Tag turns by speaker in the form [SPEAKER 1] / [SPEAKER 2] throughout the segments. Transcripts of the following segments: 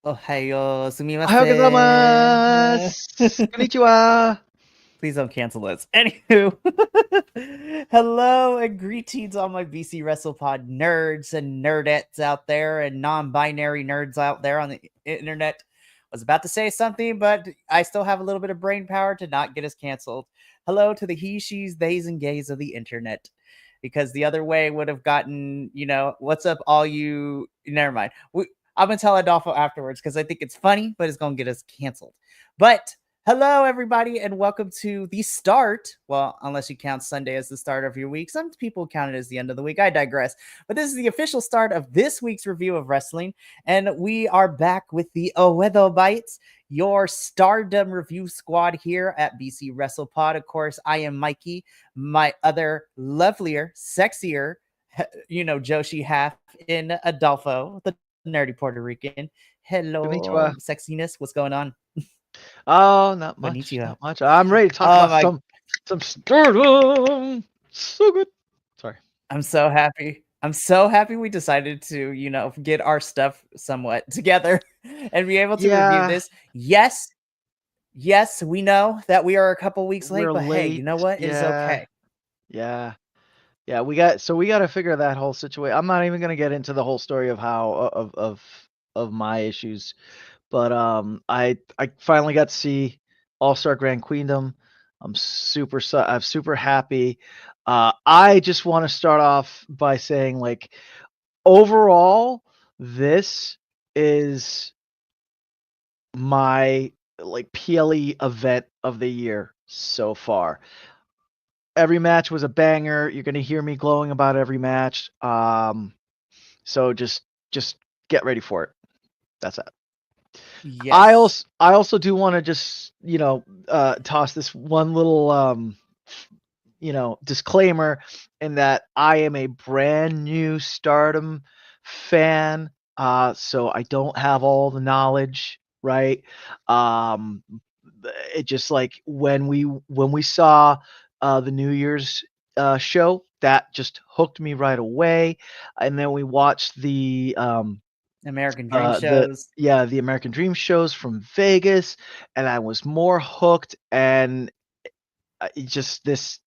[SPEAKER 1] Ohayo,
[SPEAKER 2] Ohayou
[SPEAKER 1] sumimasen.
[SPEAKER 2] gozaimasu. Konnichiwa.
[SPEAKER 1] Please don't cancel us. Anywho, hello and greetings, all my BC WrestlePod nerds and nerdettes out there and non-binary nerds out there on the internet. Was about to say something, but I still have a little bit of brain power to not get us canceled. Hello to the he, she's, theys, and gays of the internet. Because the other way would have gotten, what's up, all you. Never mind. I'm going to tell Adolfo afterwards because I think it's funny, but it's going to get us canceled. But hello, everybody, and welcome to the start. Well, unless you count Sunday as the start of your week. Some people count it as the end of the week. I digress. But this is the official start of this week's review of wrestling. And we are back with the Oedo Bites, your Stardom review squad here at BC WrestlePod. Of course, I am Mikey, my other lovelier, sexier, Joshi half in Adolfo, the nerdy Puerto Rican. Hello,
[SPEAKER 2] Konnichiwa.
[SPEAKER 1] sexiness. What's going on?
[SPEAKER 2] Oh, not much.
[SPEAKER 1] Konnichiwa.
[SPEAKER 2] Not much. I'm ready to talk about some Stardom. So good. Sorry.
[SPEAKER 1] I'm so happy. I'm so happy we decided to, get our stuff somewhat together and be able to review this. Yes, we know that we are a couple weeks late, but hey, you know what? It's okay.
[SPEAKER 2] Yeah. We got to figure that whole situation. I'm not even gonna get into the whole story of how of my issues, but I finally got to see Allstar Grand Queendom. I'm super happy. I just want to start off by saying, like, overall, this is my PLE event of the year so far. Every match was a banger. You're gonna hear me glowing about every match. So just get ready for it. That's it. Yes. I also do want to just toss this one little disclaimer in that I am a brand new Stardom fan. So I don't have all the knowledge, right? It just like when we saw the New Year's show, that just hooked me right away, and then we watched the
[SPEAKER 1] American Dream shows.
[SPEAKER 2] The American Dream shows from Vegas, and I was more hooked, and this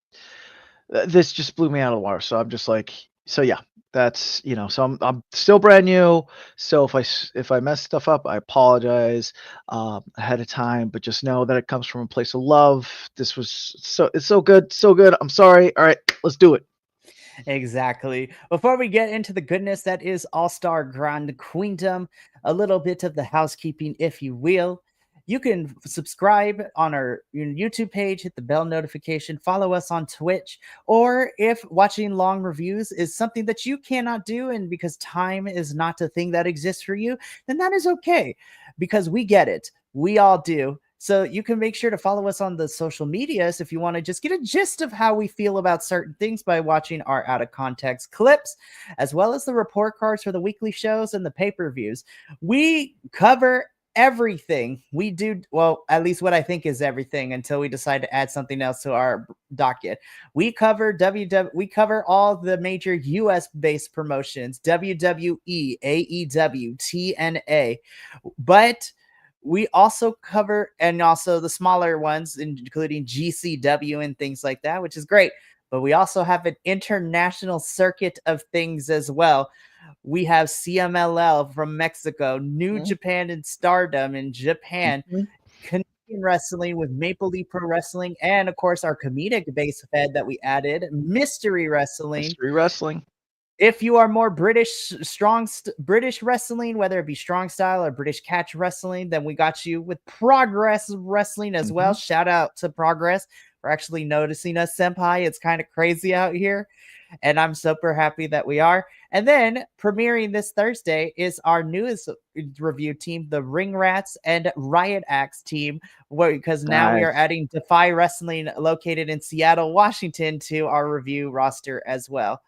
[SPEAKER 2] just blew me out of the water. So I'm just like, so yeah, that's so I'm still brand new. So if I mess stuff up, I apologize ahead of time, but just know that it comes from a place of love. It's so good. I'm sorry. All right, let's do it.
[SPEAKER 1] Exactly. Before we get into the goodness that is All-Star Grand Queendom, a little bit of the housekeeping, if you will. You can subscribe on our YouTube page, hit the bell notification, follow us on Twitch, or if watching long reviews is something that you cannot do, and because time is not a thing that exists for you, then that is okay, because we get it. We all do. So you can make sure to follow us on the social medias if you want to just get a gist of how we feel about certain things by watching our out of context clips, as well as the report cards for the weekly shows and the pay-per-views. We cover everything. We do, well, at least what I think is everything, until we decide to add something else to our docket. We cover we cover all the major US based promotions, WWE, AEW, TNA, but we also cover, and also the smaller ones, including GCW and things like that, which is great. But we also have an international circuit of things as well. We have CMLL from Mexico, New Japan and Stardom in Japan, Canadian wrestling with Maple Leaf Pro Wrestling, and of course our comedic base fed that we added, Mystery Wrestling. If you are more British British wrestling, whether it be strong style or British catch wrestling, then we got you with Progress Wrestling as well. Shout out to Progress for actually noticing us, senpai. It's kind of crazy out here, and I'm super happy that we are. And then premiering this Thursday is our newest review team, the Ring Rats and Riot Axe team, because now we are adding Defy Wrestling, located in Seattle, Washington, to our review roster as well.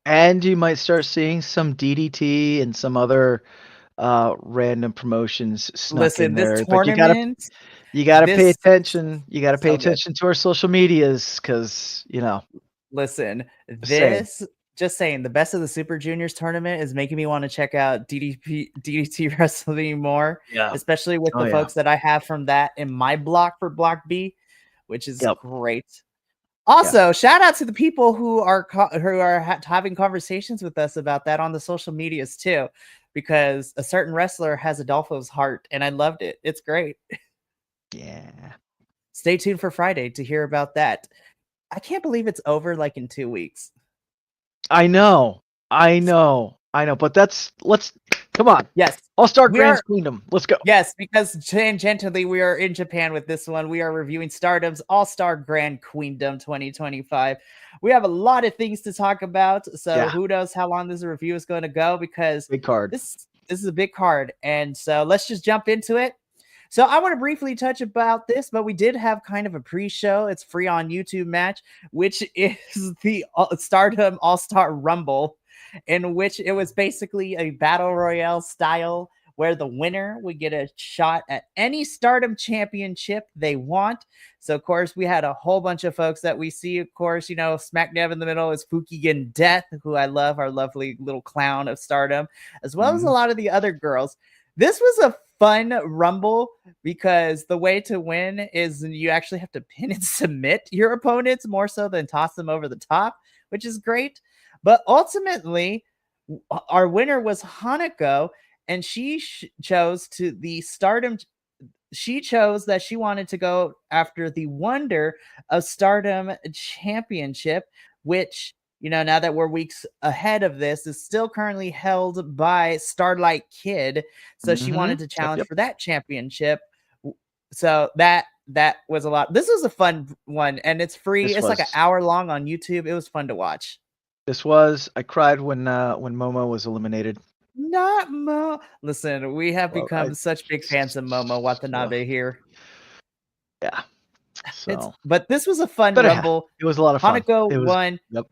[SPEAKER 2] And you might start seeing some DDT and some other random promotions snuck in there.
[SPEAKER 1] This tournament,
[SPEAKER 2] you gotta pay attention. You gotta pay attention to our social medias, because
[SPEAKER 1] Listen, this just saying, the Best of the Super Juniors tournament is making me want to check out DDT Wrestling more,
[SPEAKER 2] Yeah.
[SPEAKER 1] especially with the folks that I have from that in my block for Block B, which is great. Also, shout out to the people who are having conversations with us about that on the social medias too, because a certain wrestler has Adolfo's heart, and I loved it. It's great.
[SPEAKER 2] Yeah.
[SPEAKER 1] Stay tuned for Friday to hear about that. I can't believe it's over like in 2 weeks.
[SPEAKER 2] I know. But let's come on.
[SPEAKER 1] Yes.
[SPEAKER 2] All-Star Grand Queendom. Let's go.
[SPEAKER 1] Yes, because tangentially we are in Japan with this one. We are reviewing Stardom's All-Star Grand Queendom 2025. We have a lot of things to talk about, so who knows how long this review is going to go, because
[SPEAKER 2] big card.
[SPEAKER 1] This is a big card, and so let's just jump into it. So I want to briefly touch about this, but we did have kind of a pre-show. It's free on YouTube match, which is the Stardom All-Star Rumble, in which it was basically a battle royale style where the winner would get a shot at any Stardom championship they want. So, of course, we had a whole bunch of folks that we see. Of course, smack dab in the middle is Fukigen Death, who I love, our lovely little clown of Stardom, as well as a lot of the other girls. This was a fun rumble because the way to win is you actually have to pin and submit your opponents more so than toss them over the top, which is great. But ultimately, our winner was Hanako, and she chose that she wanted to go after the Wonder of Stardom Championship, which, now that we're weeks ahead of this, is still currently held by Starlight Kid. So she wanted to challenge for that championship. So that was a lot. This was a fun one, and it's free. It's like an hour long on YouTube. It was fun to watch.
[SPEAKER 2] I cried when Momo was eliminated.
[SPEAKER 1] Not Mo. Listen, we have become such big fans of Momo Watanabe here.
[SPEAKER 2] Yeah.
[SPEAKER 1] But this was a fun rumble.
[SPEAKER 2] It was a lot of fun.
[SPEAKER 1] Hanako won. Yep.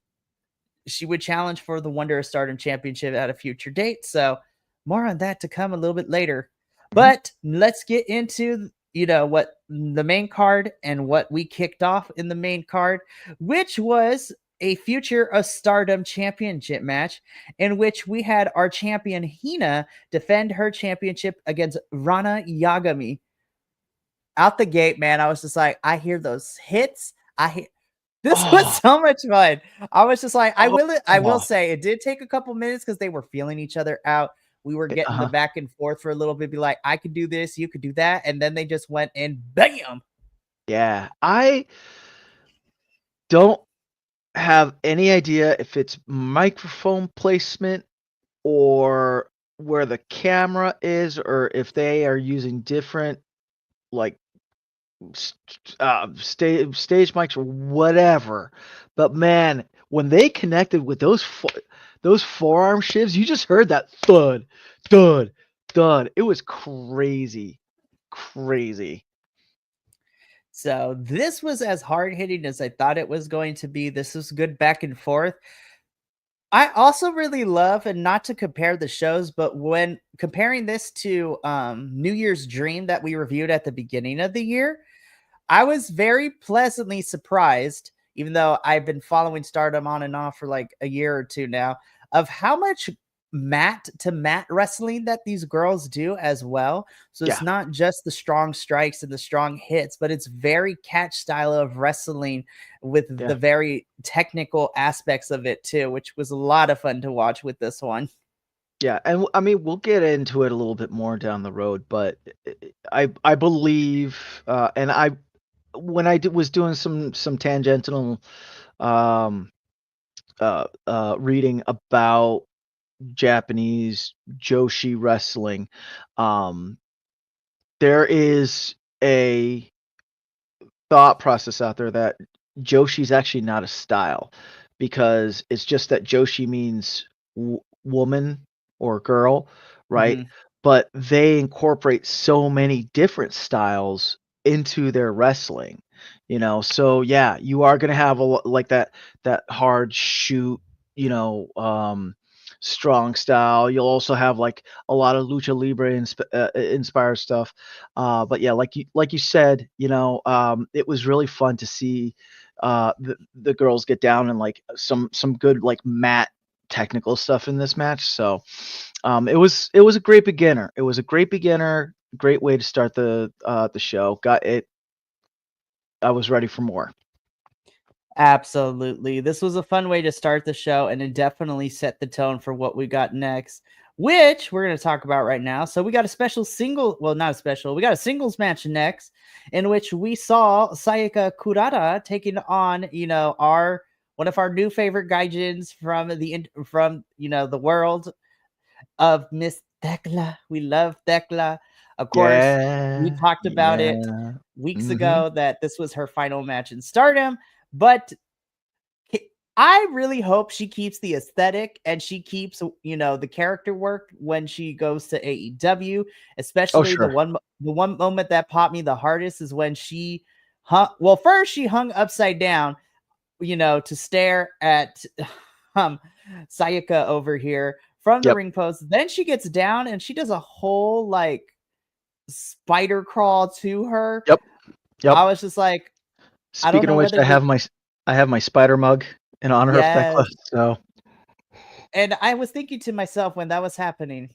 [SPEAKER 1] She would challenge for the Wonder of Stardom Championship at a future date. So more on that to come a little bit later. But let's get into, what the main card and what we kicked off in the main card, which was a Future of Stardom Championship match in which we had our champion Hina defend her championship against Rana Yagami. Out the gate, man, I was just like, I hear those hits. This was so much fun. I was just like, I will say it did take a couple minutes because they were feeling each other out. We were getting the back and forth for a little bit, be like, I could do this, you could do that, and then they just went and bam.
[SPEAKER 2] Yeah, I don't have any idea if it's microphone placement or where the camera is, or if they are using different stage mics or whatever. But man, when they connected with those forearm shivs, you just heard that thud, thud, thud. It was crazy.
[SPEAKER 1] So this was as hard-hitting as I thought it was going to be. This was good back and forth. I also really love, and not to compare the shows, but when comparing this to New Year's Dream that we reviewed at the beginning of the year, I was very pleasantly surprised, even though I've been following Stardom on and off for like a year or two now, of how much mat-to-mat wrestling that these girls do as well. So it's not just the strong strikes and the strong hits, but it's very catch style of wrestling with the very technical aspects of it too, which was a lot of fun to watch with this one.
[SPEAKER 2] Yeah, and I mean, we'll get into it a little bit more down the road, but I believe, and when I was doing some tangential reading about Japanese Joshi wrestling, there is a thought process out there that Joshi is actually not a style, because it's just that Joshi means woman or girl, right? But they incorporate so many different styles into their wrestling, so yeah, you are going to have like that hard shoot, strong style. You'll also have like a lot of lucha libre inspired stuff, but yeah, like you said, it was really fun to see the girls get down and like some good like mat technical stuff in this match. So it was a great beginner. It was a great beginner, great way to start the show. Got it. I was ready for more.
[SPEAKER 1] Absolutely. This was a fun way to start the show, and it definitely set the tone for what we got next, which we're going to talk about right now. So we got a special single, well, not a special, we got a singles match next, in which we saw Sayaka Kurata taking on, our one of our new favorite gaijins from the world of Miss Thekla. We love Thekla. Of course, we
[SPEAKER 2] Yeah,
[SPEAKER 1] talked about it
[SPEAKER 2] yeah.
[SPEAKER 1] weeks
[SPEAKER 2] Mm-hmm.
[SPEAKER 1] ago that this was her final match in Stardom, but I really hope she keeps the aesthetic and she keeps, the character work when she goes to AEW.
[SPEAKER 2] Oh,
[SPEAKER 1] Especially
[SPEAKER 2] sure.
[SPEAKER 1] the one moment that popped me the hardest is when she hung. Well, first she hung upside down, to stare at Sayaka over here from the
[SPEAKER 2] Yep.
[SPEAKER 1] ring post. Then she gets down and she does a whole like spider crawl to her.
[SPEAKER 2] Yep. Yep.
[SPEAKER 1] I was just like, I don't
[SPEAKER 2] Speaking of
[SPEAKER 1] know
[SPEAKER 2] which,
[SPEAKER 1] whether this.
[SPEAKER 2] I have my spider mug in honor of Thekla.
[SPEAKER 1] Yes.
[SPEAKER 2] So
[SPEAKER 1] And I was thinking to myself when that was happening,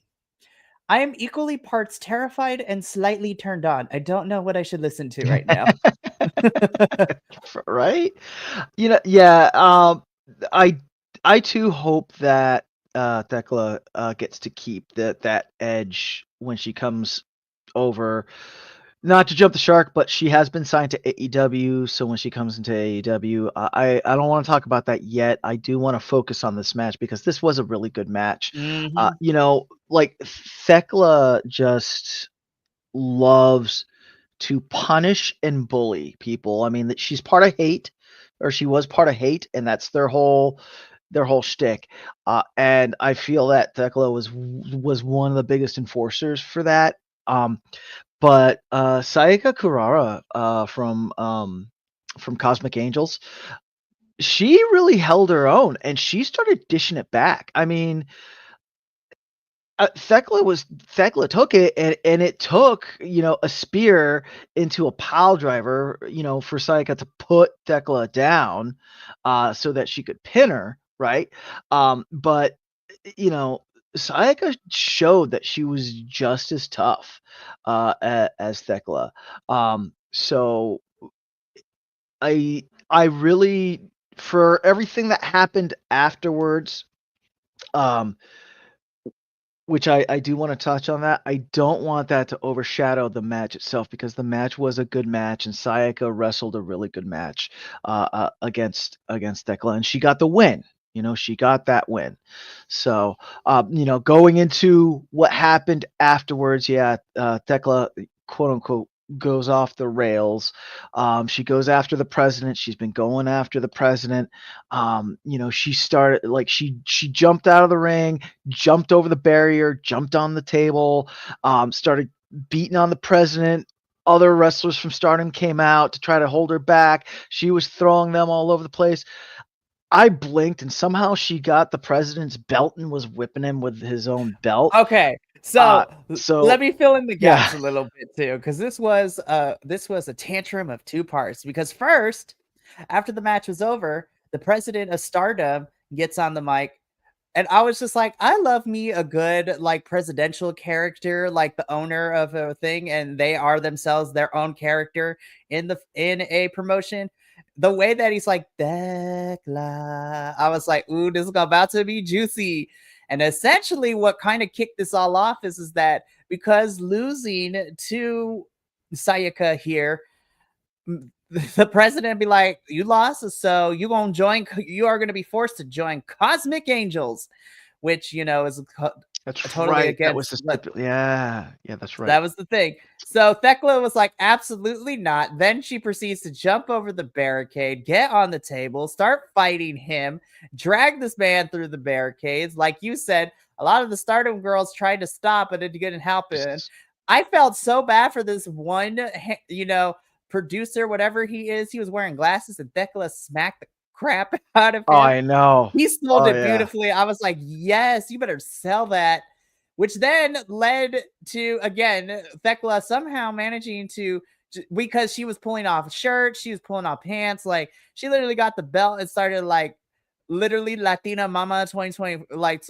[SPEAKER 1] I am equally parts terrified and slightly turned on. I don't know what I should listen to right now.
[SPEAKER 2] right? Yeah. I too hope that Thekla gets to keep that edge when she comes over. Not to jump the shark, but she has been signed to AEW. So when she comes into AEW, I don't want to talk about that yet. I do want to focus on this match because this was a really good match.
[SPEAKER 1] Mhm.
[SPEAKER 2] Like Thekla just loves to punish and bully people. I mean, that she's part of hate, or she was part of hate, and that's their whole shtick. And I feel that Thekla was one of the biggest enforcers for that. But Sayaka Kurara from Cosmic Angels, she really held her own, and she started dishing it back. I mean, Thekla took it, and it took a spear into a pile driver, for Sayaka to put Thekla down, so that she could pin her, right? But you know Sayaka showed that she was just as tough as Thekla. So I really, for everything that happened afterwards, um which I do want to touch on that. I don't want that to overshadow the match itself, because the match was a good match and Sayaka wrestled a really good match against Thekla, and she got the win. She got that win. So, going into what happened afterwards, yeah, Thekla, quote unquote, goes off the rails. She goes after the president. She's been going after the president. She started, like, she jumped out of the ring, jumped over the barrier, jumped on the table, started beating on the president. Other wrestlers from Stardom came out to try to hold her back. She was throwing them all over the place. I blinked and somehow she got the president's belt and was whipping him with his own belt.
[SPEAKER 1] Okay,
[SPEAKER 2] Uh,
[SPEAKER 1] so
[SPEAKER 2] so
[SPEAKER 1] let me fill in the
[SPEAKER 2] yeah,
[SPEAKER 1] gaps a little bit too, because this was a tantrum of two parts. Because first, after the match was over, the president of Stardom gets on the mic, and I was just like, I love me a good like presidential character, like the owner of a thing, and they are themselves their own character in a promotion. The way that he's like Decla, I was like, ooh, this is about to be juicy. And essentially, what kind of kicked this all off is that because losing to Sayaka here, the president be like, you lost, so you are going to be forced to join Cosmic Angels, which is
[SPEAKER 2] that's
[SPEAKER 1] totally
[SPEAKER 2] right. That was
[SPEAKER 1] against
[SPEAKER 2] the
[SPEAKER 1] what.
[SPEAKER 2] yeah, that's right.
[SPEAKER 1] That was the thing. So Thekla was like, absolutely not. Then she proceeds to jump over the barricade, get on the table, start fighting him, drag this man through the barricades. Like you said, a lot of the Stardom girls tried to stop, but it didn't happen.
[SPEAKER 2] Just-
[SPEAKER 1] I felt so bad for this one, producer, whatever he is. He was wearing glasses, and Thekla smacked the crap out of
[SPEAKER 2] Oh,
[SPEAKER 1] him.
[SPEAKER 2] I know.
[SPEAKER 1] He sold
[SPEAKER 2] Oh
[SPEAKER 1] it
[SPEAKER 2] yeah.
[SPEAKER 1] beautifully. I was like, yes, you better sell that. Which then led to, again, Thekla somehow managing to, because she was pulling off shirts, she was pulling off pants, like she literally got the belt and started like literally Latina Mama 2020, like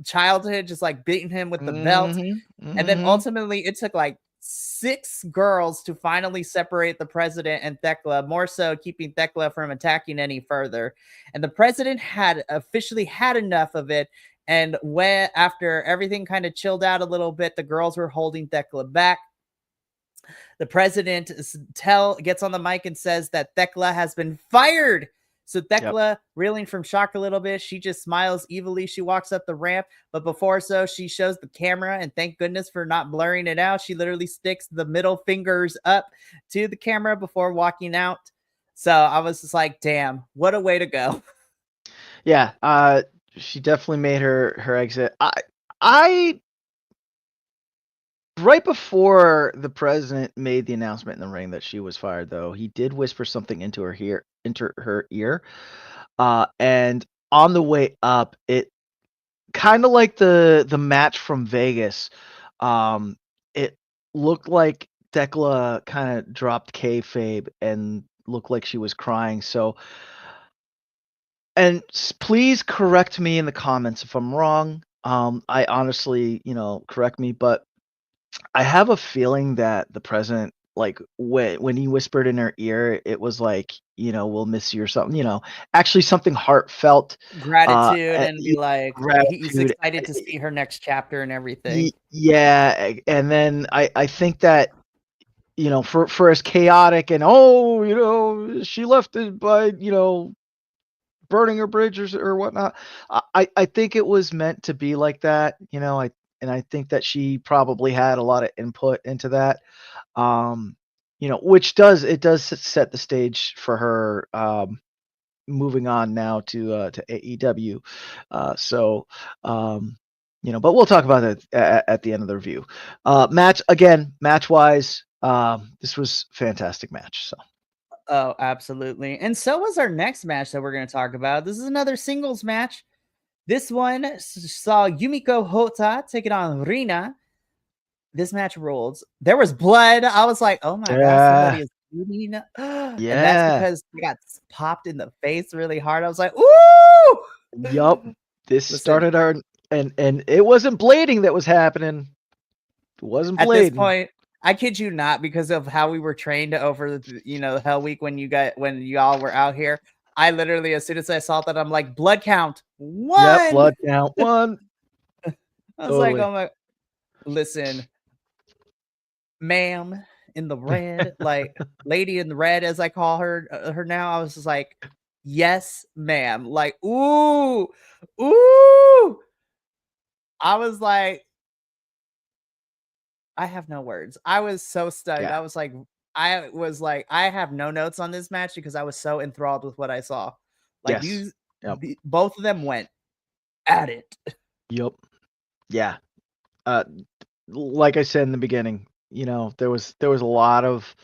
[SPEAKER 1] childhood, just like beating him with the belt.
[SPEAKER 2] Mm-hmm.
[SPEAKER 1] And then
[SPEAKER 2] Mm-hmm.
[SPEAKER 1] ultimately, it took like 6 girls to finally separate the president and Thekla, more so keeping Thekla from attacking any further. And the president had officially had enough of it. And when after everything kind of chilled out a little bit, the girls were holding Thekla back. The president gets on the mic and says that Thekla has been fired. So Thekla, reeling from shock a little bit, she just smiles evilly. She walks up the ramp, but before so, she shows the camera, and thank goodness for not blurring it out. She literally sticks the middle fingers up to the camera before walking out. So I was just like, damn, what a way to go.
[SPEAKER 2] Yeah, she definitely made her exit. I right before the president made the announcement in the ring that she was fired, though, he did whisper something into her ear. And on the way up, it kind of like the match from Vegas. It looked like Thekla kind of dropped kayfabe and looked like she was crying. So, and please correct me in the comments if I'm wrong. I honestly, correct me, but I have a feeling that the president, like when he whispered in her ear, it was like, we'll miss you or something, actually something heartfelt,
[SPEAKER 1] Gratitude, and be like, he's
[SPEAKER 2] gratitude.
[SPEAKER 1] excited to see her next chapter and everything.
[SPEAKER 2] Yeah, and then I think that, for as chaotic and she left it by burning her bridge or whatnot. I think it was meant to be like that, I think that she probably had a lot of input into that. Which does set the stage for her moving on now to AEW. But we'll talk about it at the end of the review. Match wise, this was a fantastic match. So.
[SPEAKER 1] Oh, absolutely. And so was our next match that we're going to talk about. This is another singles match. This one saw Yumiko Hota take it on Rina. This match rules. There was blood. I was like, oh my God, somebody is bleeding. And that's because they got popped in the face really hard. I was like, ooh!
[SPEAKER 2] Yup. This started our and it wasn't blading that was happening. It wasn't blading.
[SPEAKER 1] At this point, I kid you not, because of how we were trained over the Hell Week when y'all were out here. I literally, as soon as I saw that, I'm like, blood count 1.
[SPEAKER 2] Yep, blood count 1.
[SPEAKER 1] I was like, oh my, listen, ma'am in the red, like lady in the red, as I call her now. I was just like, yes, ma'am. Like, ooh. I was like, I have no words. I was so stunned.
[SPEAKER 2] Yeah.
[SPEAKER 1] I was like, I have no notes on this match because I was so enthralled with what I saw. Like both of them went at it.
[SPEAKER 2] Yep. Yeah. Like I said in the beginning, there was a lot of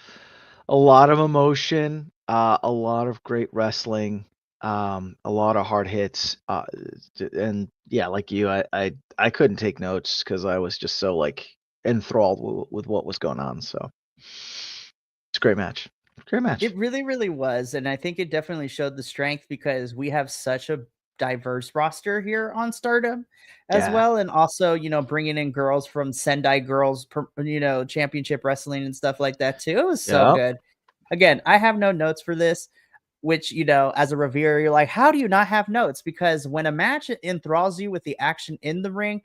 [SPEAKER 2] emotion, a lot of great wrestling, a lot of hard hits, and yeah, like you, I couldn't take notes because I was just so enthralled with what was going on. So it's a great match.
[SPEAKER 1] It really, really was, and I think it definitely showed the strength because we have such a diverse roster here on Stardom as well, and also bringing in girls from Sendai Girls Championship Wrestling and stuff like that too. It was so good. Again, I have no notes for this, which as a reviewer, you're like, how do you not have notes? Because when a match enthralls you with the action in the ring,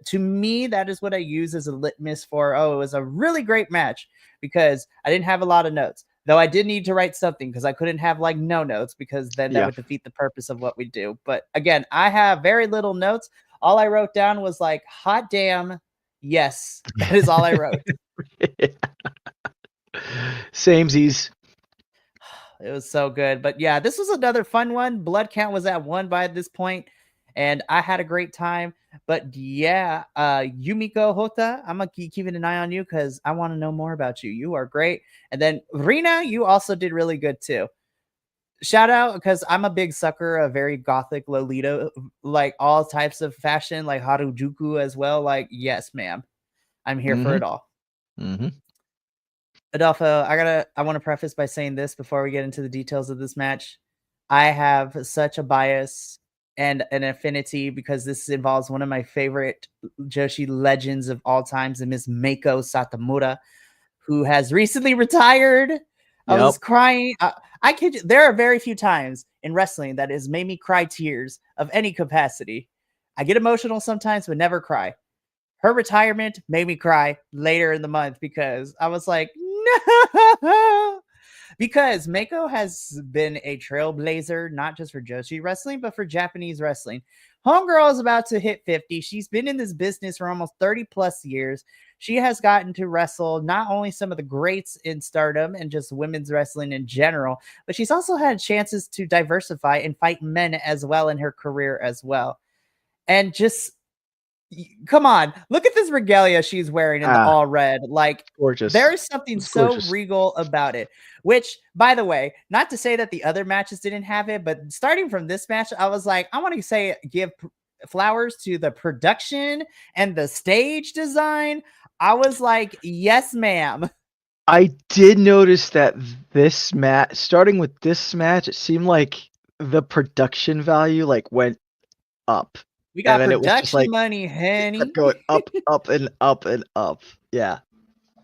[SPEAKER 1] to me, that is what I use as a litmus for, it was a really great match, because I didn't have a lot of notes, though I did need to write something because I couldn't have no notes, because then that would defeat the purpose of what we do. But again, I have very little notes. All I wrote down was like, hot damn, yes. That is all I wrote.
[SPEAKER 2] Samesies.
[SPEAKER 1] It was so good. But yeah, this was another fun one. Blood count was at 1 by this point, and I had a great time. But yeah, Yumiko Hota, I'm gonna keep keeping an eye on you because I want to know more about you. You are great. And then Rina, you also did really good too. Shout out, because I'm a big sucker of very gothic Lolita, like all types of fashion, like Harajuku as well. Like, yes, ma'am, I'm here for it all. Adolfo, I want to preface by saying this before we get into the details of this match. I have such a bias and an affinity because this involves one of my favorite Joshi legends of all times, and Miss Meiko Satomura, who has recently retired. I
[SPEAKER 2] Yep.
[SPEAKER 1] was crying. I kid you, there are very few times in wrestling that has made me cry tears of any capacity. I get emotional sometimes, but never cry. Her retirement made me cry later in the month because I was like, no. Because Mako has been a trailblazer, not just for Joshi wrestling, but for Japanese wrestling. Homegirl is about to hit 50. She's been in this business for almost 30 plus years. She has gotten to wrestle not only some of the greats in Stardom and just women's wrestling in general, but she's also had chances to diversify and fight men as well in her career as well. And just come on, look at this regalia she's wearing in the all red. Like,
[SPEAKER 2] Gorgeous.
[SPEAKER 1] there is something
[SPEAKER 2] It's
[SPEAKER 1] so
[SPEAKER 2] gorgeous.
[SPEAKER 1] regal about it. Which, by the way, not to say that the other matches didn't have it, but starting from this match, I was like, I want to say give flowers to the production and the stage design. I was like, yes, ma'am.
[SPEAKER 2] I did notice that this match, starting with this match, it seemed like the production value like went up.
[SPEAKER 1] We
[SPEAKER 2] And
[SPEAKER 1] got
[SPEAKER 2] then it was just
[SPEAKER 1] production
[SPEAKER 2] like
[SPEAKER 1] money,
[SPEAKER 2] it kept
[SPEAKER 1] honey.
[SPEAKER 2] going up, up, and up and up. Yeah.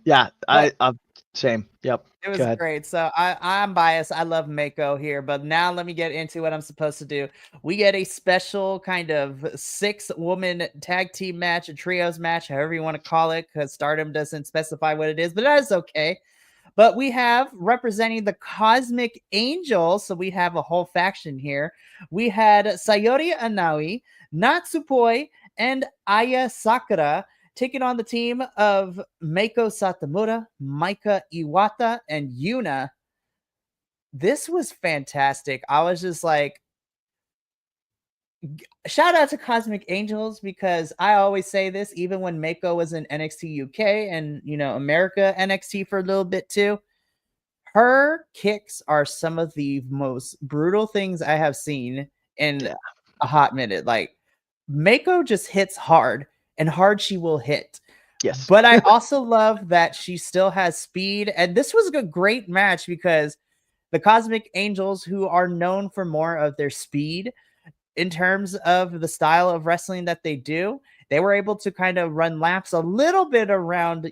[SPEAKER 2] Yeah.
[SPEAKER 1] But
[SPEAKER 2] I'm same. Yep.
[SPEAKER 1] it
[SPEAKER 2] Go
[SPEAKER 1] was
[SPEAKER 2] ahead.
[SPEAKER 1] great. So I'm biased. I love Mako here, but now let me get into what I'm supposed to do. We get a special kind of 6-woman tag team match, a trios match, however you want to call it, because Stardom doesn't specify what it is, but that is okay. But we have representing the Cosmic Angels, so we have a whole faction here. We had Sayori Anaui, Natsupoi, and Aya Sakura taking on the team of Meiko Satomura, Maika Iwata, and Yuna. This was fantastic. I was just like, shout out to Cosmic Angels, because I always say this, even when Meiko was in NXT UK and, America NXT for a little bit too. Her kicks are some of the most brutal things I have seen in a hot minute. Like, Mako just hits hard, and hard she will hit.
[SPEAKER 2] Yes.
[SPEAKER 1] But I also love that she still has speed. And this was a great match because the Cosmic Angels, who are known for more of their speed in terms of the style of wrestling that they do, they were able to kind of run laps a little bit around,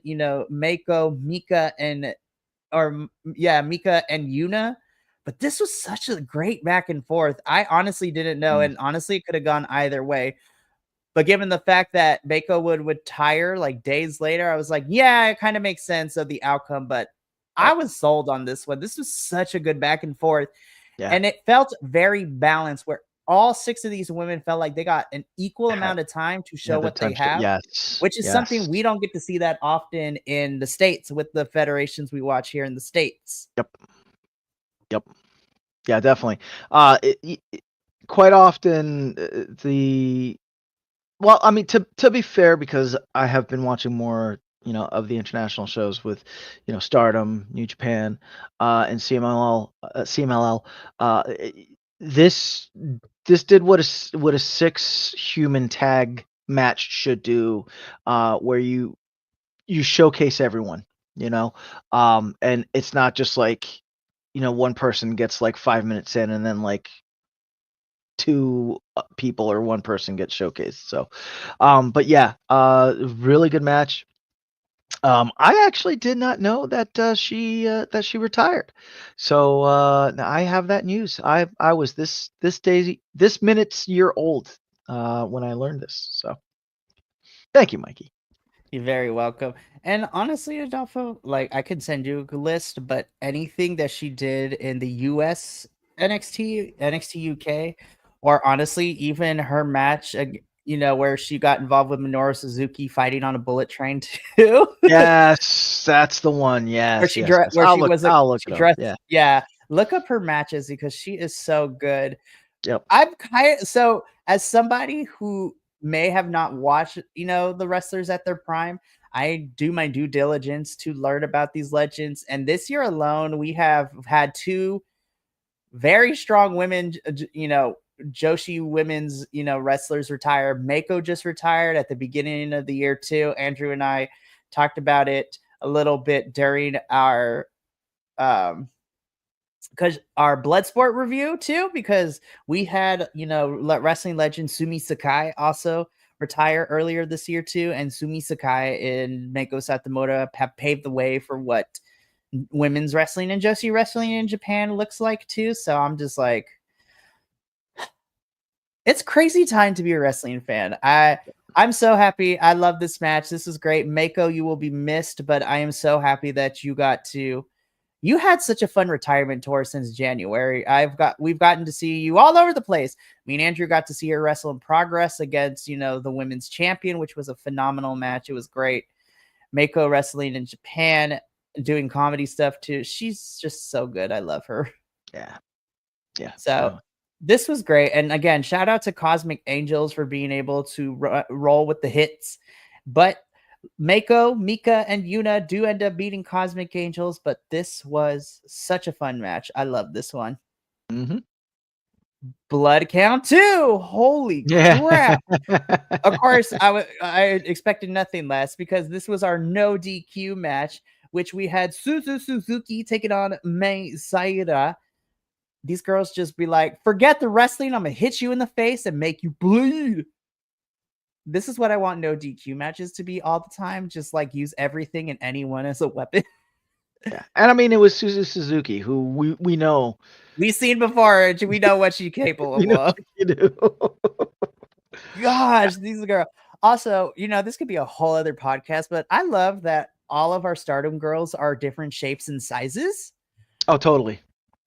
[SPEAKER 1] Mako, Mika, and Mika and Yuna. But this was such a great back and forth. I honestly didn't know, and honestly, it could have gone either way. But given the fact that Mako would tire like days later, I was like, yeah, it kind of makes sense of the outcome. But I was sold on this one. This was such a good back and forth.
[SPEAKER 2] Yeah.
[SPEAKER 1] And it felt very balanced, where all 6 of these women felt like they got an equal amount of time to show what they have.
[SPEAKER 2] Yes.
[SPEAKER 1] Which is something we don't get to see that often in the States with the federations we watch here in the States.
[SPEAKER 2] Yep. Yeah, definitely. Quite often well, I mean, to be fair, because I have been watching more, of the international shows with, Stardom, New Japan, and CMLL. This did what a 6-human tag match should do, where you showcase everyone, and it's not just like, one person gets like 5 minutes in and then like 2 people or 1 person gets showcased. So, but yeah, really good match. I actually did not know that she retired. So now I have that news. I was this minute's year old when I learned this. So thank you, Mikey.
[SPEAKER 1] You're very welcome. And honestly, Adolfo, like, I could send you a list, but anything that she did in the US NXT, NXT UK, or honestly, even her match, where she got involved with Minoru Suzuki fighting on a bullet train too.
[SPEAKER 2] Yes, that's the one. Yes,
[SPEAKER 1] Where she
[SPEAKER 2] yes,
[SPEAKER 1] dressed,
[SPEAKER 2] yes.
[SPEAKER 1] where
[SPEAKER 2] I'll
[SPEAKER 1] she
[SPEAKER 2] look.
[SPEAKER 1] was,
[SPEAKER 2] I'll look
[SPEAKER 1] she
[SPEAKER 2] it up.
[SPEAKER 1] dressed.
[SPEAKER 2] Yeah.
[SPEAKER 1] Yeah, look up her matches because she is so good.
[SPEAKER 2] Yep.
[SPEAKER 1] I'm kind of, so as somebody who may have not watched, the wrestlers at their prime, I do my due diligence to learn about these legends. And this year alone, we have had 2 very strong women, Joshi women's, wrestlers retire. Mako just retired at the beginning of the year too. Andrew and I talked about it a little bit during our because our Bloodsport review too, because we had, wrestling legend Sumi Sakai also retire earlier this year too, and Sumi Sakai and Meiko Satomura have paved the way for what women's wrestling and Joshi wrestling in Japan looks like too. So I'm just like, it's crazy time to be a wrestling fan. I'm so happy. I love this match. This is great. Meiko, you will be missed, but I am so happy that you had such a fun retirement tour since January. We've gotten to see you all over the place. Me and Andrew got to see her wrestle in Progress against, the women's champion, which was a phenomenal match. It was great. Meiko wrestling in Japan, doing comedy stuff too. She's just so good. I love her.
[SPEAKER 2] Yeah.
[SPEAKER 1] So this was great. And again, shout out to Cosmic Angels for being able to roll with the hits. But Meiko, Mika, and Yuna do end up beating Cosmic Angels, but this was such a fun match. I love this one.
[SPEAKER 2] Mm-hmm.
[SPEAKER 1] Blood count 2. Holy crap. Of course, I expected nothing less because this was our no DQ match, which we had Suzuki taking on Mei Saida. These girls just be like, forget the wrestling. I'm going to hit you in the face and make you bleed. This is what I want no DQ matches to be all the time. Just like use everything and anyone as a weapon.
[SPEAKER 2] Yeah. And I mean, it was Suzuki, who we know.
[SPEAKER 1] We've seen before. We know what she's capable of.
[SPEAKER 2] You do.
[SPEAKER 1] Gosh, these girls. Also, this could be a whole other podcast, but I love that all of our Stardom girls are different shapes and sizes.
[SPEAKER 2] Oh, totally.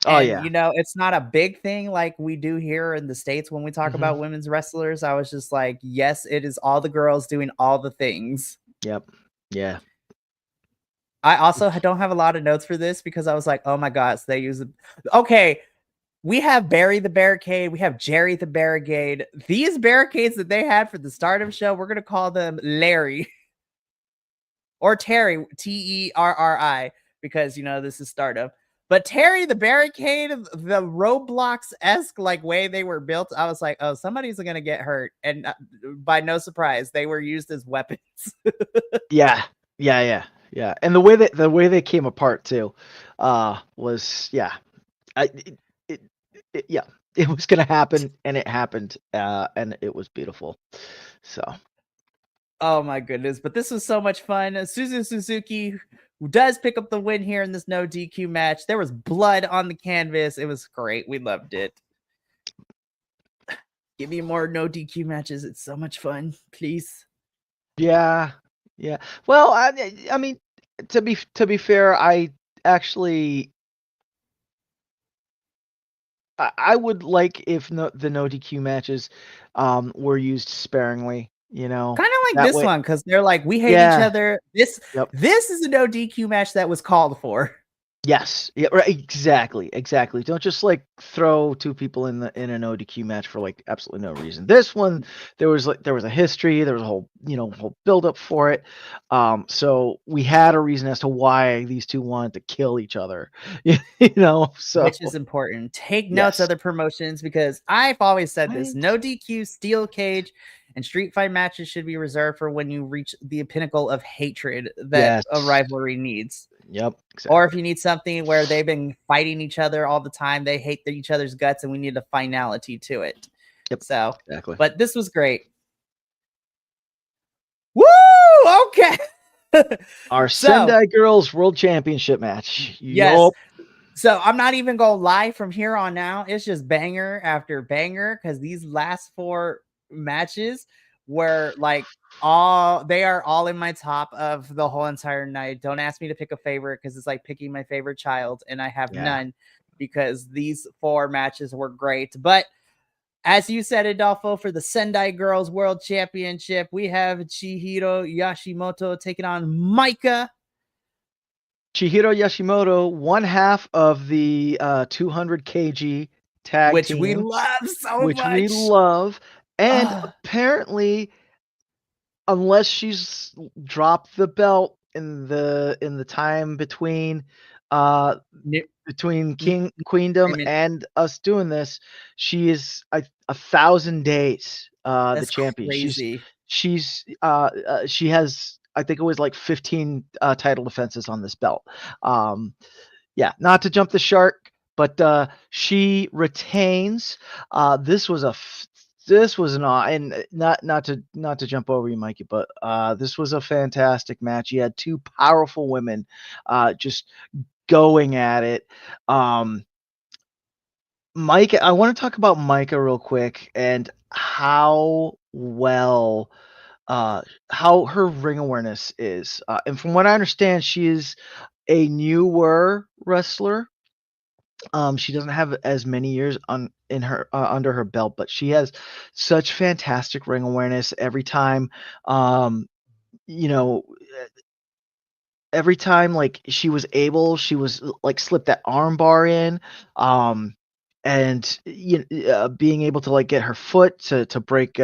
[SPEAKER 2] Oh,
[SPEAKER 1] and,
[SPEAKER 2] yeah.
[SPEAKER 1] It's not a big thing like we do here in the States when we talk about women's wrestlers. I was just like, yes, it is all the girls doing all the things.
[SPEAKER 2] Yep. Yeah.
[SPEAKER 1] I also don't have a lot of notes for this because I was like, oh my gosh, they use it. Okay, we have Barry the Barricade. We have Jerry the Barricade. These barricades that they had for the Stardom show, we're going to call them Larry. Or Terry, Terri, because, this is Stardom. But Terry the Barricade, the Roblox-esque like way they were built, I was like, oh, somebody's going to get hurt. And by no surprise, they were used as weapons.
[SPEAKER 2] Yeah. And the way they came apart too was, yeah. It was going to happen, and it happened, and it was beautiful. So.
[SPEAKER 1] Oh my goodness, but this was so much fun. Suzuki who does pick up the win here in this no DQ match. There was blood on the canvas. It was great. We loved it. Give me more no DQ matches. It's so much fun, please.
[SPEAKER 2] Yeah. Well, I mean, to be fair, I actually I would like if the no DQ matches were used sparingly. Kind
[SPEAKER 1] of like this one, because they're like, we hate each other. This is a no DQ match that was called for.
[SPEAKER 2] Yes. Yeah. Right. Exactly. Don't just like throw two people in a no DQ match for like absolutely no reason. This one, there was a history. There was a whole build up for it. So we had a reason as to why these two wanted to kill each other. So
[SPEAKER 1] which is important. Take notes, other promotions, because I've always said this: no DQ, steel cage, and street fight matches should be reserved for when you reach the pinnacle of hatred that a rivalry needs.
[SPEAKER 2] Yep. Exactly.
[SPEAKER 1] Or if you need something where they've been fighting each other all the time, they hate each other's guts, and we need a finality to it.
[SPEAKER 2] Yep.
[SPEAKER 1] So,
[SPEAKER 2] exactly.
[SPEAKER 1] But this was great. Woo! Okay.
[SPEAKER 2] Our Sendai Girls World Championship match.
[SPEAKER 1] Yes. Yep. So I'm not even going to lie from here on out. It's just banger after banger because these last 4 matches were like they are all in my top of the whole entire night. Don't ask me to pick a favorite because it's like picking my favorite child, and I have none because these 4 matches were great. But as you said, Adolfo, for the Sendai Girls World Championship, we have Chihiro Yashimoto taking on Micah.
[SPEAKER 2] Chihiro Yashimoto, one half of the 200 kg tag
[SPEAKER 1] which
[SPEAKER 2] team,
[SPEAKER 1] we love so
[SPEAKER 2] much.
[SPEAKER 1] Which
[SPEAKER 2] we love. And apparently, unless she's dropped the belt in the time between King Queendom and us doing this, she is 1,000 days the champion.
[SPEAKER 1] Crazy.
[SPEAKER 2] She has, I think it was like 15 title defenses on this belt. Not to jump the shark, but she retains. This was this was and not to jump over you, Mikey, but this was a fantastic match. You had two powerful women, just going at it. Micah, I want to talk about Micah real quick and how well how her ring awareness is. And from what I understand, she is a newer wrestler. She doesn't have as many years in her under her belt, but she has such fantastic ring awareness every time. You know, every time like she was like slip that arm bar in, and being able to like get her foot to break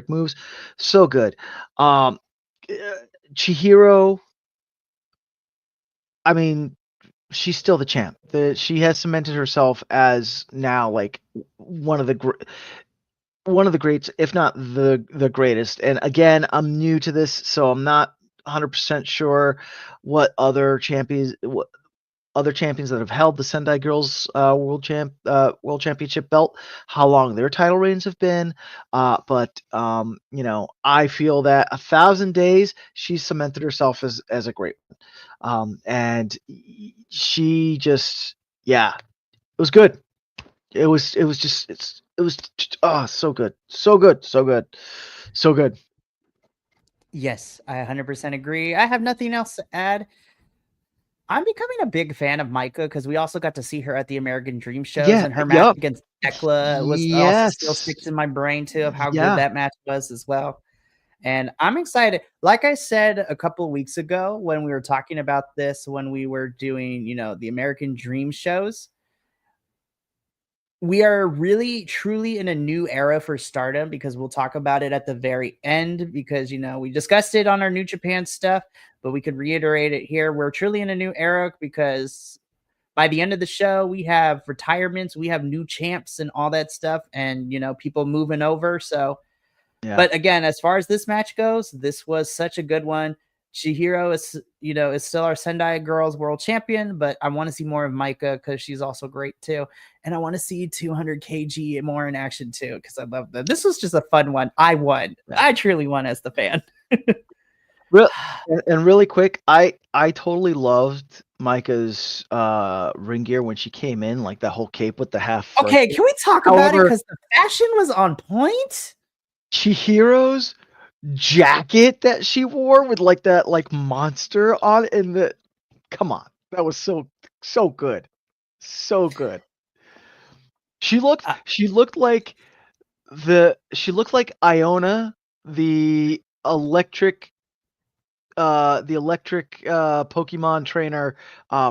[SPEAKER 2] moves, so good. Um, uh, Chihiro, I mean, she's still the champ. She has cemented herself as now like one of the one of the greats, if not the greatest. And again, I'm new to this, so I'm not 100% sure what other champions that have held the Sendai Girls World Championship belt, how long their title reigns have been. But I feel that 1,000 days she's cemented herself as a great one. And she just, yeah, it was good. It was so good, so good, so good, so good.
[SPEAKER 1] Yes, I 100% agree. I have nothing else to add. I'm becoming a big fan of Micah because we also got to see her at the American Dream shows, and her match against Tekla was also still sticks in my brain too of how good that match was as well. And I'm excited. Like I said a couple of weeks ago when we were talking about this, when we were doing, the American Dream shows, we are really truly in a new era for Stardom, because we'll talk about it at the very end, because we discussed it on our New Japan stuff, but we could reiterate it here. We're truly in a new era because by the end of the show we have retirements, we have new champs and all that stuff, and people moving over. So but again, as far as this match goes, this was such a good one. Chihiro is still our Sendai Girls World Champion, but I want to see more of Micah because she's also great too. And I want to see 200 kg more in action too, because I love that. This was just a fun one. I won. Yeah. I truly won as the fan.
[SPEAKER 2] And really quick, I totally loved Micah's ring gear when she came in, like that whole cape with the half.
[SPEAKER 1] Okay, can we talk about it? Because the fashion was on point.
[SPEAKER 2] Chihiro's jacket that she wore with like that like monster on it, come on, that was so good, so good. She looked like Iona, the electric Pokemon trainer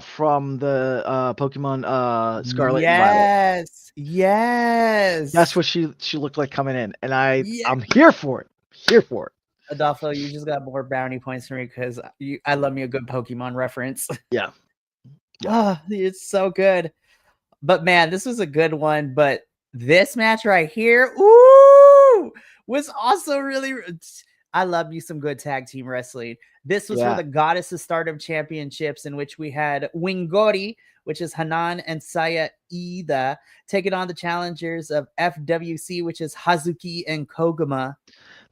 [SPEAKER 2] from the Pokemon Scarlet and Violet.
[SPEAKER 1] Yes.
[SPEAKER 2] That's what she looked like coming in, and I'm here for it.
[SPEAKER 1] Adolfo, you just got more bounty points for me because I love me a good Pokemon reference.
[SPEAKER 2] Yeah.
[SPEAKER 1] Oh, it's so good. But man, this was a good one. But this match right here, was also really. I love you some good tag team wrestling. This was for the Goddess of Stardom Championships, in which we had Wingori, which is Hanan and Saya Ida, taking on the challengers of FWC, which is Hazuki and Koguma.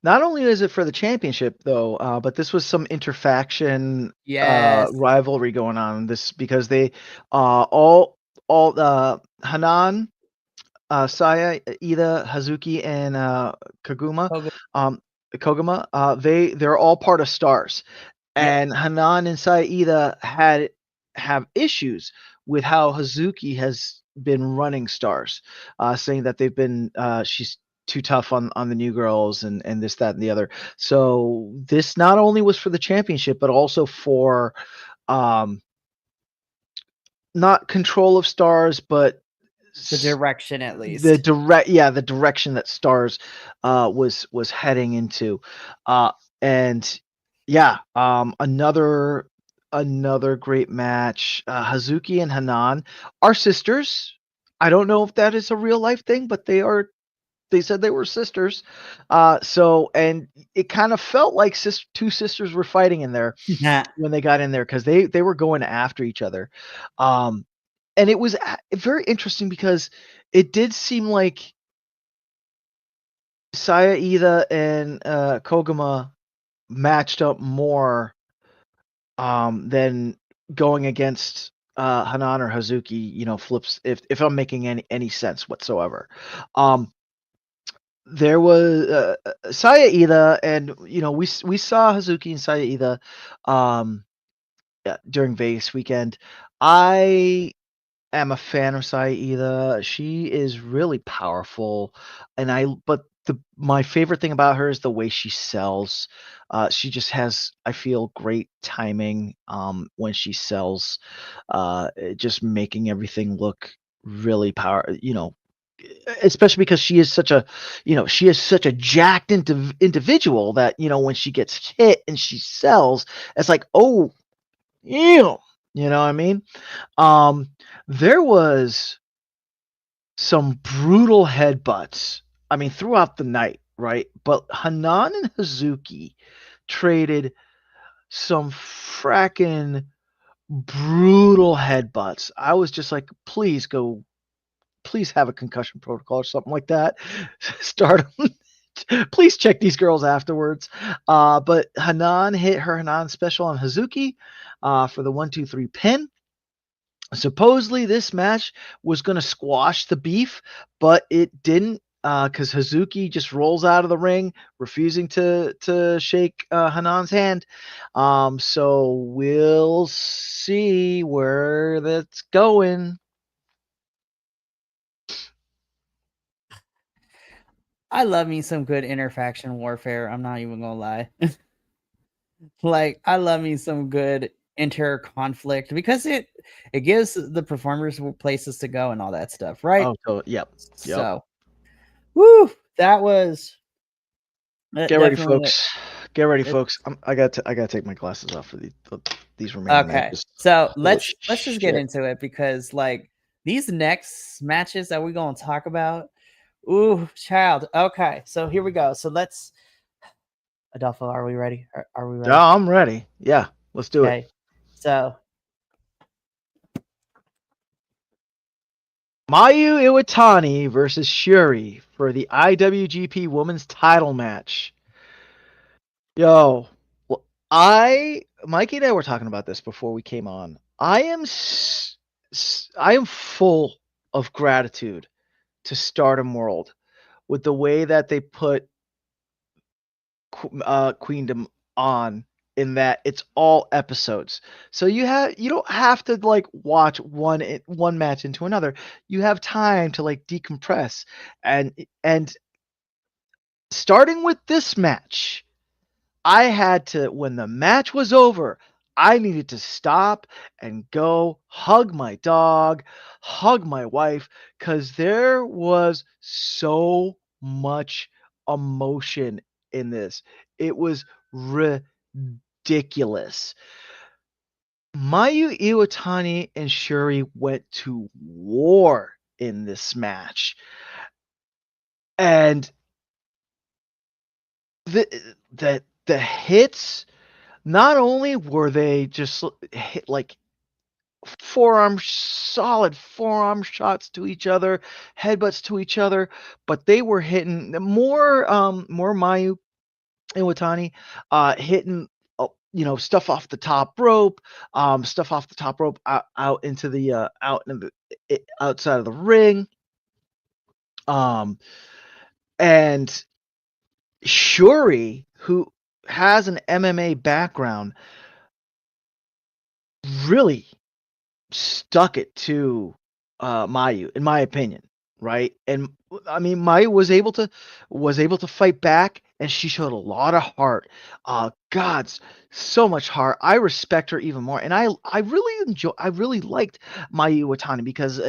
[SPEAKER 2] Not only is it for the championship, though, but this was some interfaction rivalry going on. This because they all Hanan, Saya, Ida, Hazuki, and Koguma. They're all part of Stars, and Hanan and Saya Ida have issues with how Hazuki has been running Stars, saying that they've been she's too tough on the new girls and this, that, and the other. So this not only was for the championship, but also for not control of Stars, but
[SPEAKER 1] the direction, at least
[SPEAKER 2] the direction that Stars was heading into. And another great match. Hazuki and Hanan are sisters. I don't know if that is a real life thing, but they said they were sisters. So, and it kind of felt like two sisters were fighting in there when they got in there, because they were going after each other. and it was very interesting because it did seem like Saya Ida and Koguma matched up more than going against Hanan or Hazuki, flips if I'm making any sense whatsoever. There was Saya Ida, and we saw Hazuki and Saya Ida during Vegas weekend. I am a fan of Saya Ida. She is really powerful, but my favorite thing about her is the way she sells. She just has, I feel, great timing when she sells, just making everything look really especially because she is such a jacked individual that when she gets hit and she sells, it's like, oh, you know what I mean? Um, there was some brutal headbutts. I mean, throughout the night, right? But Hanan and Hazuki traded some fracking brutal headbutts. I was just like, please have a concussion protocol or something like that. Start please check these girls afterwards. But Hanan hit her Hanan special on Hazuki for the 1-2-3 pin. Supposedly this match was going to squash the beef, but it didn't, because Hazuki just rolls out of the ring, refusing to shake Hanan's hand. So we'll see where that's going.
[SPEAKER 1] I love me some good interfaction warfare. I'm not even gonna lie. Like, I love me some good inter conflict because it gives the performers places to go and all that stuff, right?
[SPEAKER 2] Oh, so yep.
[SPEAKER 1] So, woo, that was
[SPEAKER 2] Get ready,
[SPEAKER 1] definitely
[SPEAKER 2] folks. Get ready, folks. I got to take my glasses off for these remaining
[SPEAKER 1] okay.
[SPEAKER 2] matches.
[SPEAKER 1] So
[SPEAKER 2] Holy
[SPEAKER 1] let's just get
[SPEAKER 2] shit.
[SPEAKER 1] into it because like these next matches that we're gonna talk about. Ooh, child. Okay, so here we go. So let's Adolfo, are we ready? Are we ready?
[SPEAKER 2] Yeah, I'm ready. Yeah, let's do it.
[SPEAKER 1] So
[SPEAKER 2] Mayu Iwatani versus Shuri for the IWGP Women's Title match. Yo, Mikey and I were talking about this before we came on. I am full of gratitude to Stardom World with the way that they put Queendom on, in that it's all episodes. So you don't have to like watch one match into another. You have time to like decompress, and starting with this match, I had to, when the match was over, I needed to stop and go hug my dog, hug my wife, because there was so much emotion in this. It was ridiculous. Mayu Iwatani and Shuri went to war in this match. And the hits, not only were they just hit like solid forearm shots to each other, headbutts to each other, but they were hitting more Mayu Iwatani hitting stuff off the top rope, out into the outside of the ring. And Shuri, who has an MMA background, really stuck it to Mayu, in my opinion, right? And I mean, Mayu was able to fight back, and she showed a lot of heart. God's so much heart. I respect her even more, and I really liked Mayu Iwatani because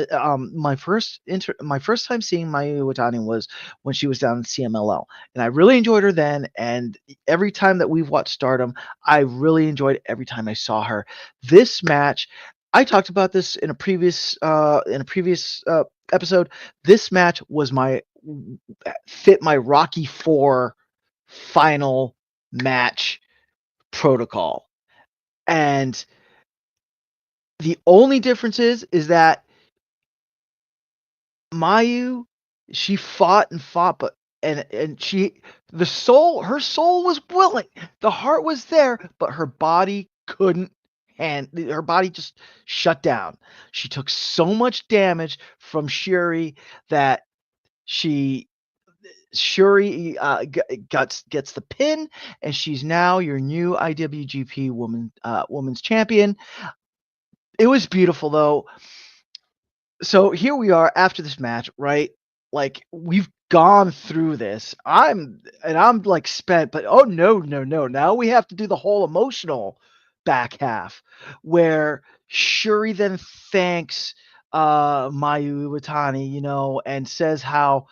[SPEAKER 2] my first time seeing Mayu Iwatani was when she was down in CMLL, and I really enjoyed her then. And every time that we've watched Stardom, I really enjoyed every time I saw her. This match, I talked about this in a previous episode. This match was fit my Rocky 4 final match protocol. And the only difference is that Mayu, she fought and fought, but and her soul was willing, the heart was there, but her body couldn't, and her body just shut down. She took so much damage from Shuri that she Shuri gets the pin, and she's now your new IWGP women's champion. It was beautiful though. So here we are after this match, right? Like we've gone through this. I'm like spent, but oh no. Now we have to do the whole emotional back half where Shuri then thanks Mayu Iwatani, and says how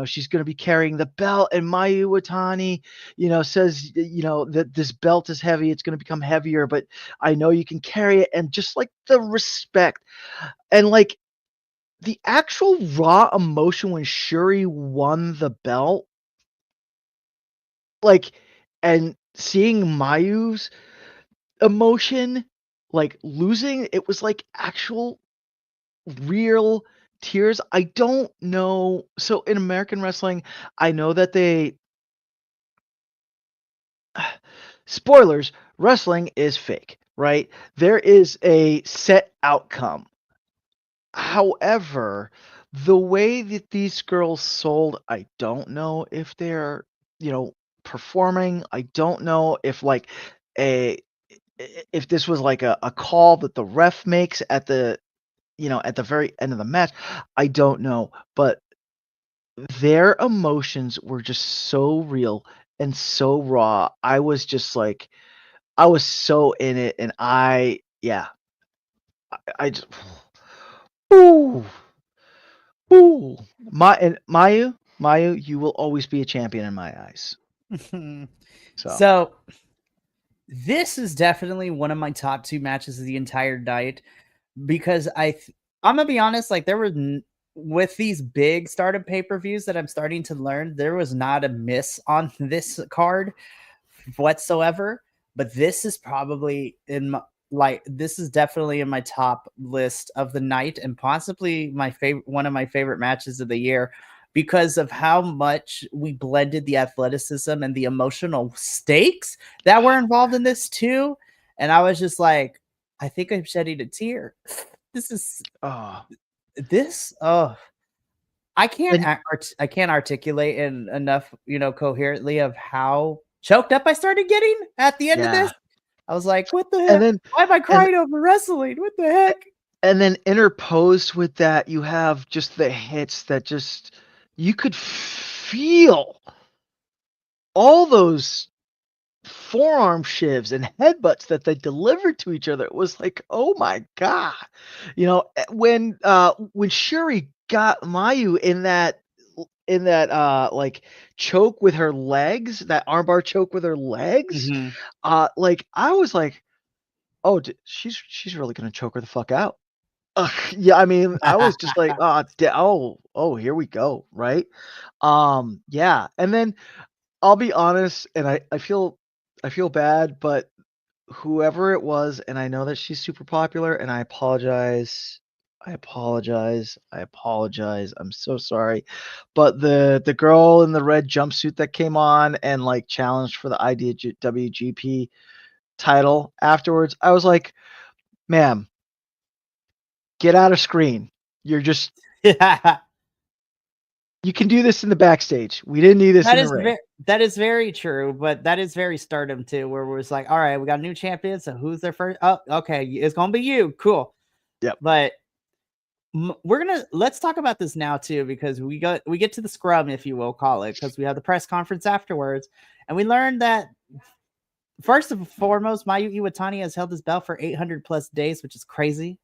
[SPEAKER 2] she's going to be carrying the belt, and Mayu Iwatani says that this belt is heavy, it's going to become heavier, but I know you can carry it, and just like the respect and like the actual raw emotion when Shuri won the belt, like, and seeing Mayu's emotion, like losing, it was like actual real tears. I don't know. So in American wrestling, I know that spoilers, wrestling is fake, right? There is a set outcome. However, the way that these girls sold, I don't know if they're, performing. I don't know if like a if this was like a call that the ref makes at the at the very end of the match. I don't know, but their emotions were just so real and so raw. I was just like I was so in it, and I just ooh. Ooh, Mayu, you will always be a champion in my eyes.
[SPEAKER 1] So this is definitely one of my top 2 matches of the entire night, because I'm gonna be honest, like there were with these big Stardom pay-per-views that I'm starting to learn, there was not a miss on this card whatsoever, but this is probably this is definitely in my top list of the night, and possibly one of my favorite matches of the year, because of how much we blended the athleticism and the emotional stakes that were involved in this too. And I was just like, I think I'm shedding a tear. This is I can't articulate enough, coherently of how choked up I started getting at the end of this. I was like, what the heck? Why am I crying over wrestling? What the heck?
[SPEAKER 2] And then interposed with that, you have just the hits that just you could feel all those forearm shivs and headbutts that they delivered to each other. It was like, oh my god. When Shuri got Mayu in that like choke with her legs, that armbar choke with her legs, like I was like, oh, she's really gonna choke her the fuck out. Yeah, I mean, I was just like, oh, here we go, right? Yeah, and then I'll be honest, and I feel bad, but whoever it was, and I know that she's super popular, and I apologize. I'm so sorry. But the girl in the red jumpsuit that came on and like challenged for the IWGP title afterwards, I was like, ma'am, get out of screen. You're just you can do this in the backstage. We didn't need this in the ring.
[SPEAKER 1] That is very true, but that is very Stardom too, where we're like, all right, we got a new champion, so who's their first? Oh, okay, it's gonna be you. Cool.
[SPEAKER 2] Yep.
[SPEAKER 1] But let's talk about this now too, because we get to the scrum, if you will call it, because we have the press conference afterwards, and we learned that first and foremost, Mayu Iwatani has held this belt for 800 plus days, which is crazy.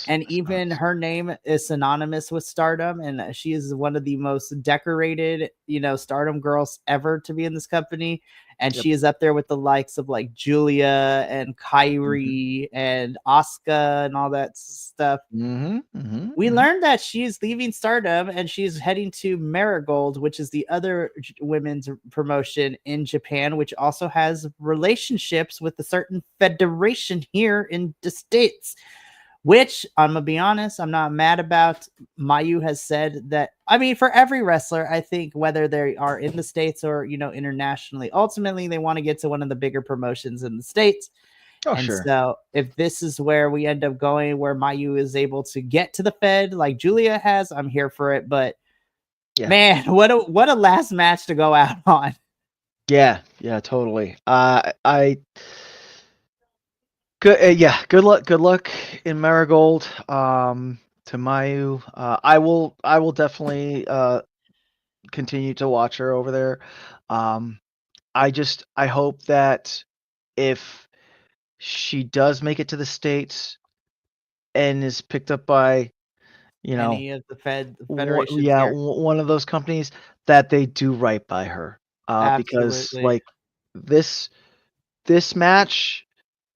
[SPEAKER 1] And even her name is synonymous with Stardom, and she is one of the most decorated, Stardom girls ever to be in this company. And she is up there with the likes of like Julia and Kairi and Asuka and all that stuff. We learned that she's leaving Stardom and she's heading to Marigold, which is the other women's promotion in Japan, which also has relationships with a certain federation here in the States. which I'm gonna be honest, I'm not mad about. Mayu has said that, I mean, for every wrestler, I think whether they are in the States or, internationally, ultimately they want to get to one of the bigger promotions in the States.
[SPEAKER 2] Oh,
[SPEAKER 1] And
[SPEAKER 2] sure.
[SPEAKER 1] so if this is where we end up going, where Mayu is able to get to the Fed like Julia has, I'm here for it. But
[SPEAKER 2] Yeah.
[SPEAKER 1] man, what a last match to go out on.
[SPEAKER 2] Yeah, totally. Good, yeah. Good luck in Marigold. To Mayu. I will definitely continue to watch her over there. I hope that if she does make it to the States and is picked up by,
[SPEAKER 1] Any of the federations here.
[SPEAKER 2] one of those companies, that they do right by her. Because
[SPEAKER 1] Absolutely.
[SPEAKER 2] like this match,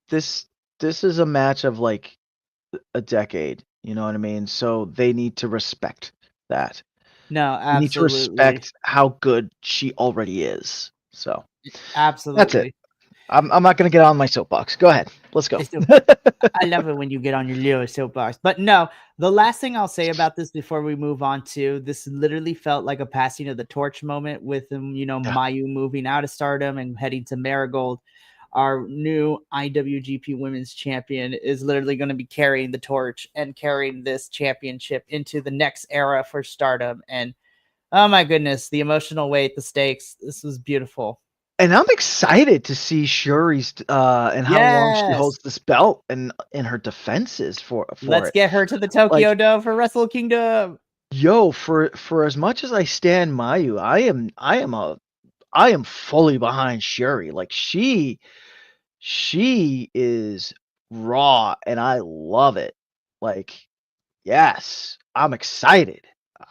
[SPEAKER 2] this is a match of like a decade. You know what I mean? So they need to respect that.
[SPEAKER 1] No,
[SPEAKER 2] They need to
[SPEAKER 1] absolutely.
[SPEAKER 2] respect how good she already is. So that's it.
[SPEAKER 1] Absolutely.
[SPEAKER 2] I'm not gonna get on my soapbox. Go ahead. Let's go.
[SPEAKER 1] It's so I love it when you get on your little soapbox. But no, the last thing I'll say about this before we move on to this literally felt like a passing of the torch moment with
[SPEAKER 2] Yeah.
[SPEAKER 1] Mayu moving out of Stardom and heading to Marigold. Our new IWGP Women's Champion is literally going to be carrying the torch and carrying this championship into the next era for Stardom. And oh my goodness, the emotional weight, the stakes. This was beautiful.
[SPEAKER 2] And I'm excited to see Shuri's and how long she
[SPEAKER 1] Yes.
[SPEAKER 2] holds this belt and in her defenses for
[SPEAKER 1] Let's
[SPEAKER 2] it.
[SPEAKER 1] get her to the
[SPEAKER 2] Like,
[SPEAKER 1] Tokyo Dome for Wrestle Kingdom.
[SPEAKER 2] yo, for as much as I stand Mayu, I am fully behind Shuri. Like she is raw and I love it. Like, yes, I'm excited.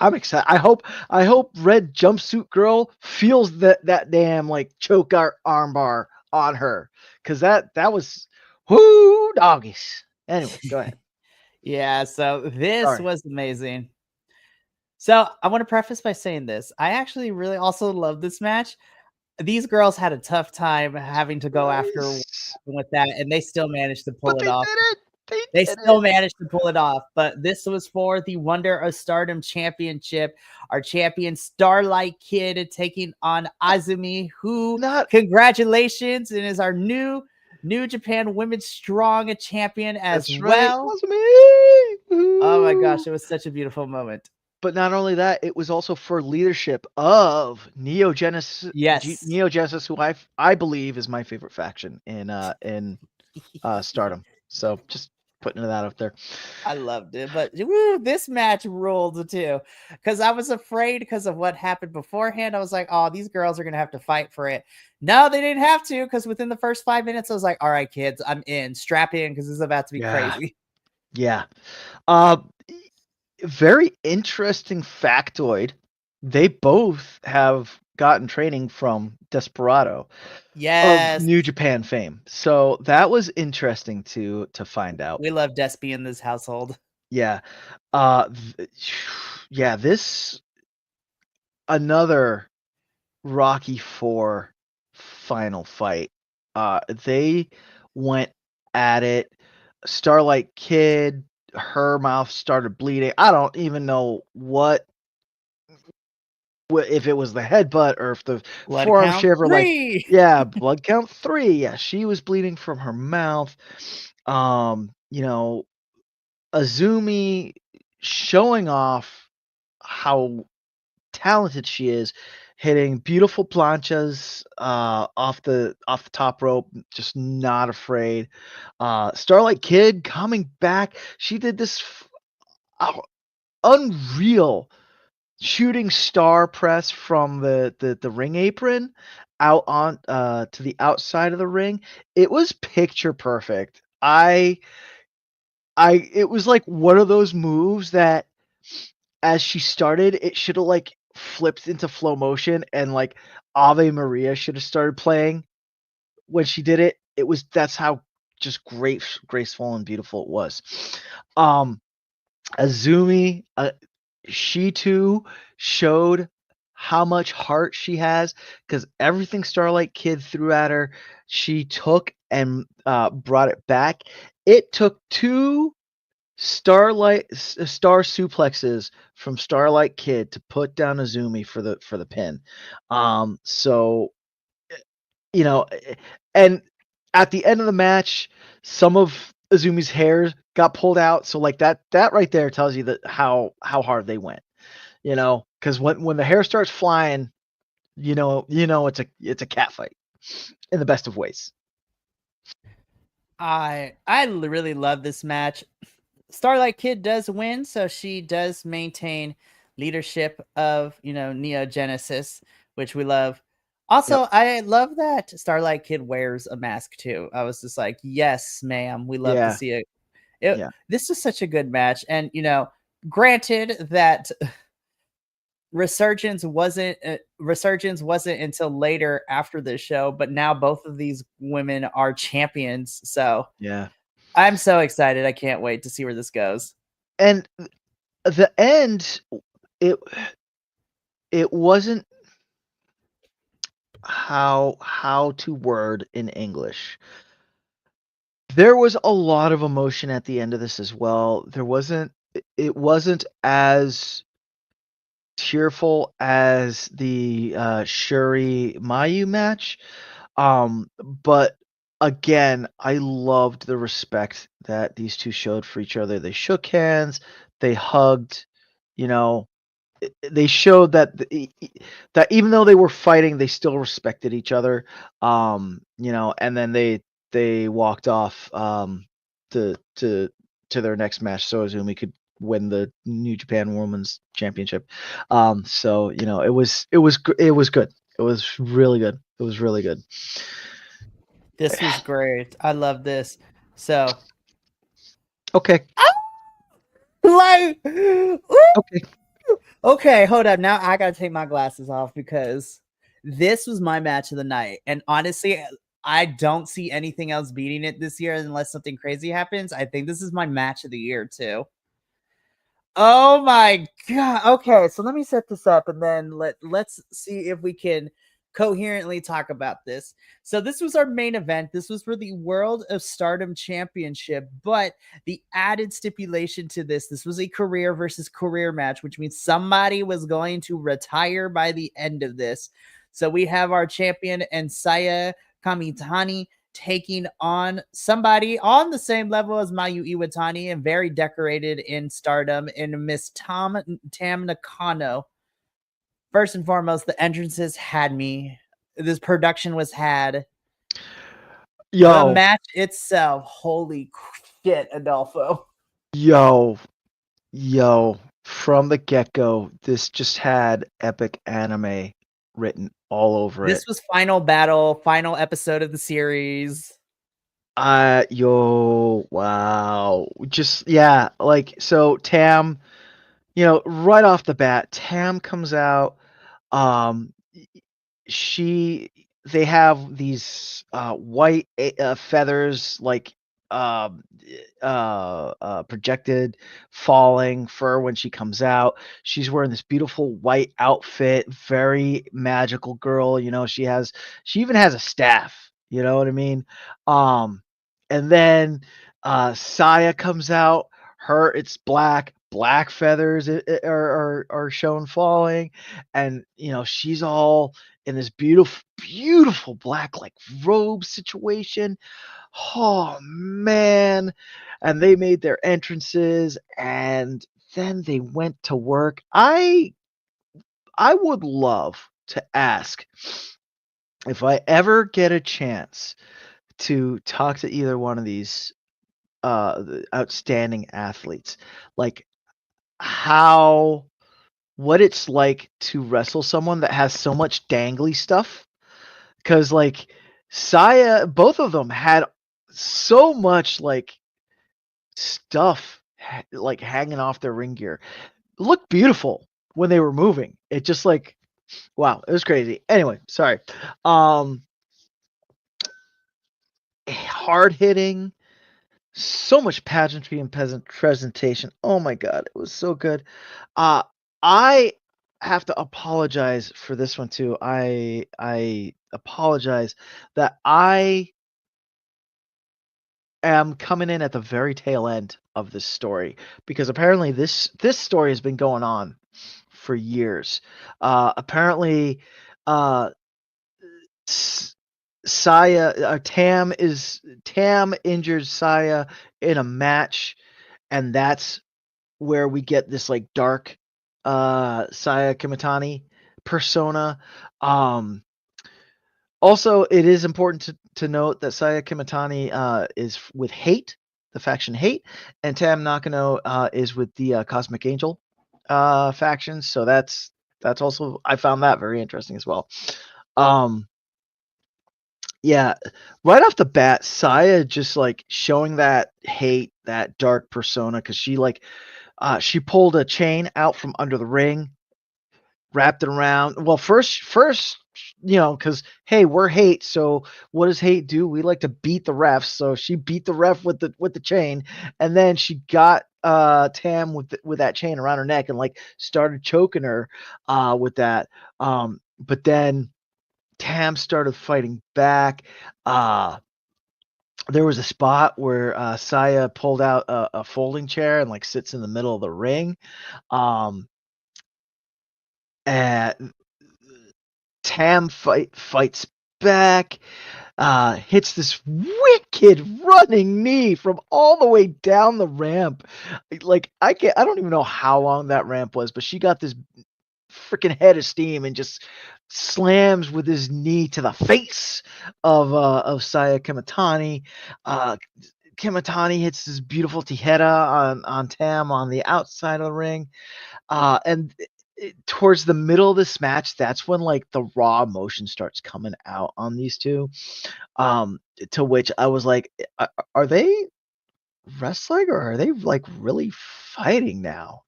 [SPEAKER 2] I'm excited. I hope Red Jumpsuit Girl feels that damn like choke armbar on her, cuz that was whoo doggies. Anyway, go ahead.
[SPEAKER 1] Yeah, so this
[SPEAKER 2] Sorry.
[SPEAKER 1] was amazing. So I want to preface by saying this. I actually really also love this match. These girls had a tough time having to go after
[SPEAKER 2] Nice.
[SPEAKER 1] with that, and they still managed to pull
[SPEAKER 2] But
[SPEAKER 1] it
[SPEAKER 2] they
[SPEAKER 1] off.
[SPEAKER 2] did it. They
[SPEAKER 1] They
[SPEAKER 2] did
[SPEAKER 1] still
[SPEAKER 2] it.
[SPEAKER 1] managed to pull it off, but this was for the Wonder of Stardom Championship. Our champion Starlight Kid taking on Azumi, who
[SPEAKER 2] Not
[SPEAKER 1] congratulations, and is our New Japan Women's Strong Champion as
[SPEAKER 2] That's right.
[SPEAKER 1] well.
[SPEAKER 2] Was me.
[SPEAKER 1] Oh my
[SPEAKER 2] Woo.
[SPEAKER 1] gosh, it was such a beautiful moment.
[SPEAKER 2] But not only that, it was also for leadership of
[SPEAKER 1] Yes.
[SPEAKER 2] Neo Genesis, who I believe is my favorite faction in Stardom. So just putting that out there.
[SPEAKER 1] I loved it, but woo, this match ruled too. Because I was afraid because of what happened beforehand. I was like, "Oh, these girls are gonna have to fight for it." No, they didn't have to. Because within the first 5 minutes, I was like, "All right, kids, I'm in. Strap in, because this is about to be
[SPEAKER 2] Yeah,
[SPEAKER 1] crazy."
[SPEAKER 2] yeah. Uh, Very interesting factoid. They both have gotten training from Desperado of
[SPEAKER 1] Yes,
[SPEAKER 2] New Japan fame. So that was interesting to find out.
[SPEAKER 1] we love Despy in this household.
[SPEAKER 2] Yeah. Yeah, this another Rocky 4 final fight. They went at it. Starlight Kid, her mouth started bleeding. I don't even know if it was the headbutt or if the
[SPEAKER 1] Blood
[SPEAKER 2] forearm
[SPEAKER 1] count
[SPEAKER 2] shiver. Like,
[SPEAKER 1] 3.
[SPEAKER 2] yeah, blood count 3. Yeah, she was bleeding from her mouth. You know, Azumi showing off how talented she is, hitting beautiful planchas off the top rope, just not afraid. Starlight Kid coming back. She did this unreal shooting star press from the ring apron out on to the outside of the ring. It was picture perfect. It was like one of those moves that as she started, it should have like flipped into flow motion and like Ave Maria should have started playing when she did it. That's how just graceful and beautiful it was. Um Azumi, she too showed how much heart she has, because everything Starlight Kid threw at her, she took and brought it back. It took two star suplexes from Starlight Kid to put down Azumi for the pin. So and at the end of the match, some of Azumi's hair got pulled out. So like that right there tells you that how hard they went. Because when the hair starts flying, it's a cat fight in the best of ways.
[SPEAKER 1] I really love this match. Starlight Kid does win, so she does maintain leadership of Neo Genesis, which we love. Also,
[SPEAKER 2] Yep.
[SPEAKER 1] I love that Starlight Kid wears a mask too. I was just like, yes, ma'am, we love to see it.
[SPEAKER 2] Yeah.
[SPEAKER 1] This is such a good match, and granted that Resurgence wasn't until later after the show, but now both of these women are champions, so
[SPEAKER 2] Yeah.
[SPEAKER 1] I'm so excited. I can't wait to see where this goes.
[SPEAKER 2] And the end, it wasn't how to word in English. There was a lot of emotion at the end of this as well. It wasn't as tearful as the Shuri Mayu match. But again, I loved the respect that these two showed for each other. They shook hands, they hugged, you know, they showed that even though they were fighting, they still respected each other. And then they walked off to their next match so Azumi could win the New Japan Women's Championship. So it was good. It was really good. It was really good.
[SPEAKER 1] This was great. I love this. So
[SPEAKER 2] Okay.
[SPEAKER 1] like,
[SPEAKER 2] Okay.
[SPEAKER 1] okay, hold up. Now I gotta take my glasses off because this was my match of the night. And honestly, I don't see anything else beating it this year unless something crazy happens. I think this is my match of the year too. Oh my god. Okay, so let me set this up and then let's see if we can coherently talk about this. So this was our main event. This was for the World of Stardom Championship, but the added stipulation to this was a career versus career match, which means somebody was going to retire by the end of this. So we have our champion and Saya Kamitani taking on somebody on the same level as Mayu Iwatani and very decorated in Stardom in Miss Tam Nakano. First and foremost, the entrances had me. This production was had. The match itself, holy shit, Adolfo.
[SPEAKER 2] Yo, from the get-go, this just had epic anime written all over
[SPEAKER 1] This
[SPEAKER 2] it.
[SPEAKER 1] was final battle, final episode of the series.
[SPEAKER 2] Wow. Just like so Tam, right off the bat, Tam comes out. Um they have these white feathers like projected falling fur when she comes out. She's wearing this beautiful white outfit, very magical girl. She even has a staff. You know what I mean? And then Saya comes out. It's black feathers are shown falling, and she's all in this beautiful black like robe situation. Oh man. And they made their entrances and then they went to work. I would love to ask if I ever get a chance to talk to either one of these the outstanding athletes, like what it's like to wrestle someone that has so much dangly stuff. Because like Saya, both of them had so much like stuff like hanging off their ring gear. It looked beautiful when they were moving. It just like wow, it was crazy. Anyway, sorry. Hard hitting, so much pageantry and peasant presentation. Oh my god, it was so good. I have to apologize for this one too. I apologize that I am coming in at the very tail end of this story, because apparently this story has been going on for years. Apparently, uh, Saya Tam injured Saya in a match, and that's where we get this like dark Saya Kimitani persona. Also, it is important to note that Saya Kimitani is with Hate, the faction Hate, and Tam Nakano is with the Cosmic Angel faction. So that's also, I found that very interesting as well. Yeah, right off the bat, Saya just like showing that Hate, that dark persona, because she like she pulled a chain out from under the ring, wrapped it around. Well, first, because hey, we're Hate, so what does Hate do? We like to beat the refs. So she beat the ref with the chain, and then she got Tam with that chain around her neck and like started choking her with that. But then Tam started fighting back. There was a spot where Saya pulled out a folding chair and like sits in the middle of the ring. And Tam fights back, hits this wicked running knee from all the way down the ramp. Like I don't even know how long that ramp was, but she got this freaking head of steam and just slams with his knee to the face of Saya Kimitani. Kimitani hits this beautiful Tijera on Tam on the outside of the ring. And towards the middle of this match, that's when like the raw emotion starts coming out on these two. To which I was like, are they wrestling or are they like really fighting now?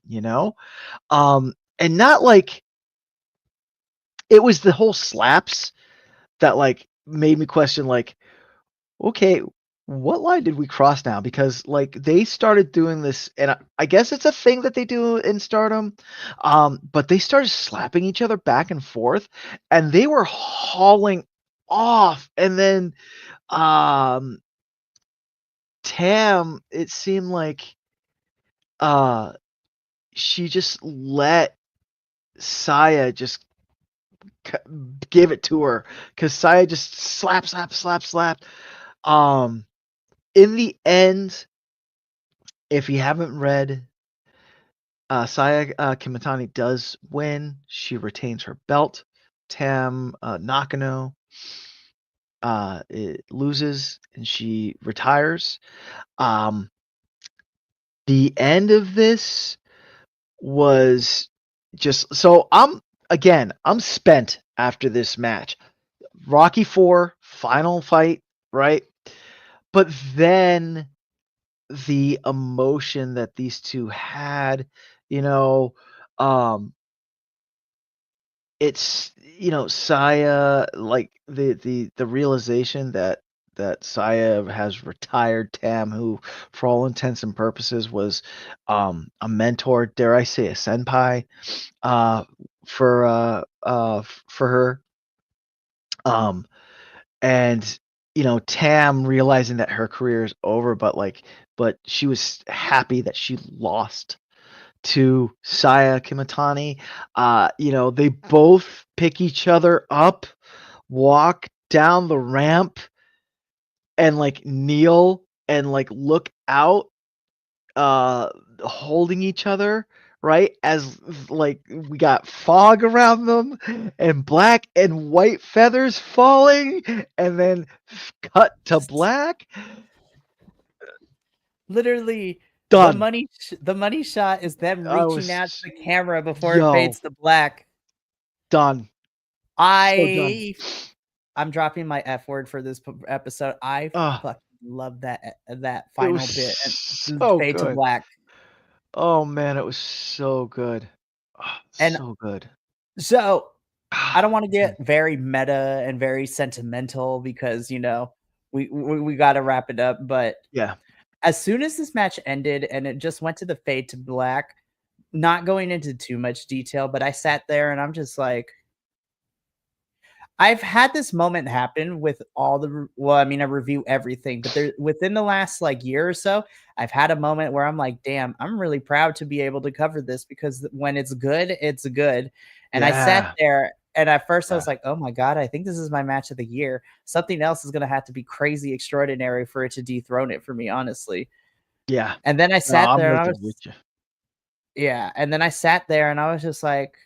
[SPEAKER 2] And not like, it was the whole slaps that like made me question like, okay, what line did we cross now? Because like they started doing this, and I guess it's a thing that they do in Stardom, but they started slapping each other back and forth, and they were hauling off, and then Tam, it seemed like she just let Saya just give it to her, because Saya just slap. In the end, if you haven't read, Saya Kimitani does win. She retains her belt. Tam Nakano it loses and she retires. The end of this was just, so I'm spent after this match. Rocky 4 final fight, right? But then the emotion that these two had, it's, Saya, like the realization that Saya has retired Tam, who for all intents and purposes was a mentor, dare I say a senpai, for her. And Tam realizing that her career is over, but she was happy that she lost to Saya Kimitani. They both pick each other up, walk down the ramp, and like kneel and like look out, holding each other, right? As like we got fog around them and black and white feathers falling, and then cut to black.
[SPEAKER 1] Literally,
[SPEAKER 2] Done.
[SPEAKER 1] the money shot is them
[SPEAKER 2] I
[SPEAKER 1] reaching out to
[SPEAKER 2] was,
[SPEAKER 1] the camera before it fades to black.
[SPEAKER 2] done. So done.
[SPEAKER 1] I'm dropping my F word for this episode. I fucking love that final bit and
[SPEAKER 2] so
[SPEAKER 1] fade to
[SPEAKER 2] good.
[SPEAKER 1] black.
[SPEAKER 2] Oh man, it was so good.
[SPEAKER 1] And
[SPEAKER 2] so good.
[SPEAKER 1] So I don't want to get very meta and very sentimental because we got to wrap it up. But
[SPEAKER 2] yeah,
[SPEAKER 1] as soon as this match ended and it just went to the fade to black, not going into too much detail, but I sat there and I'm just like, I've had this moment happen with all the well, I mean, I review everything, but there within the last like year or so, I've had a moment where I'm like, damn, I'm really proud to be able to cover this because when it's good, it's good. And I sat
[SPEAKER 2] Yeah.
[SPEAKER 1] there and at first I
[SPEAKER 2] Yeah.
[SPEAKER 1] was like, oh my God, I think this is my match of the year. Something else is gonna have to be crazy extraordinary for it to dethrone it for me, honestly.
[SPEAKER 2] Yeah.
[SPEAKER 1] And then I
[SPEAKER 2] No,
[SPEAKER 1] sat
[SPEAKER 2] I'm
[SPEAKER 1] there and
[SPEAKER 2] right
[SPEAKER 1] I
[SPEAKER 2] there
[SPEAKER 1] was
[SPEAKER 2] with you.
[SPEAKER 1] yeah, and then I sat there and I was just like,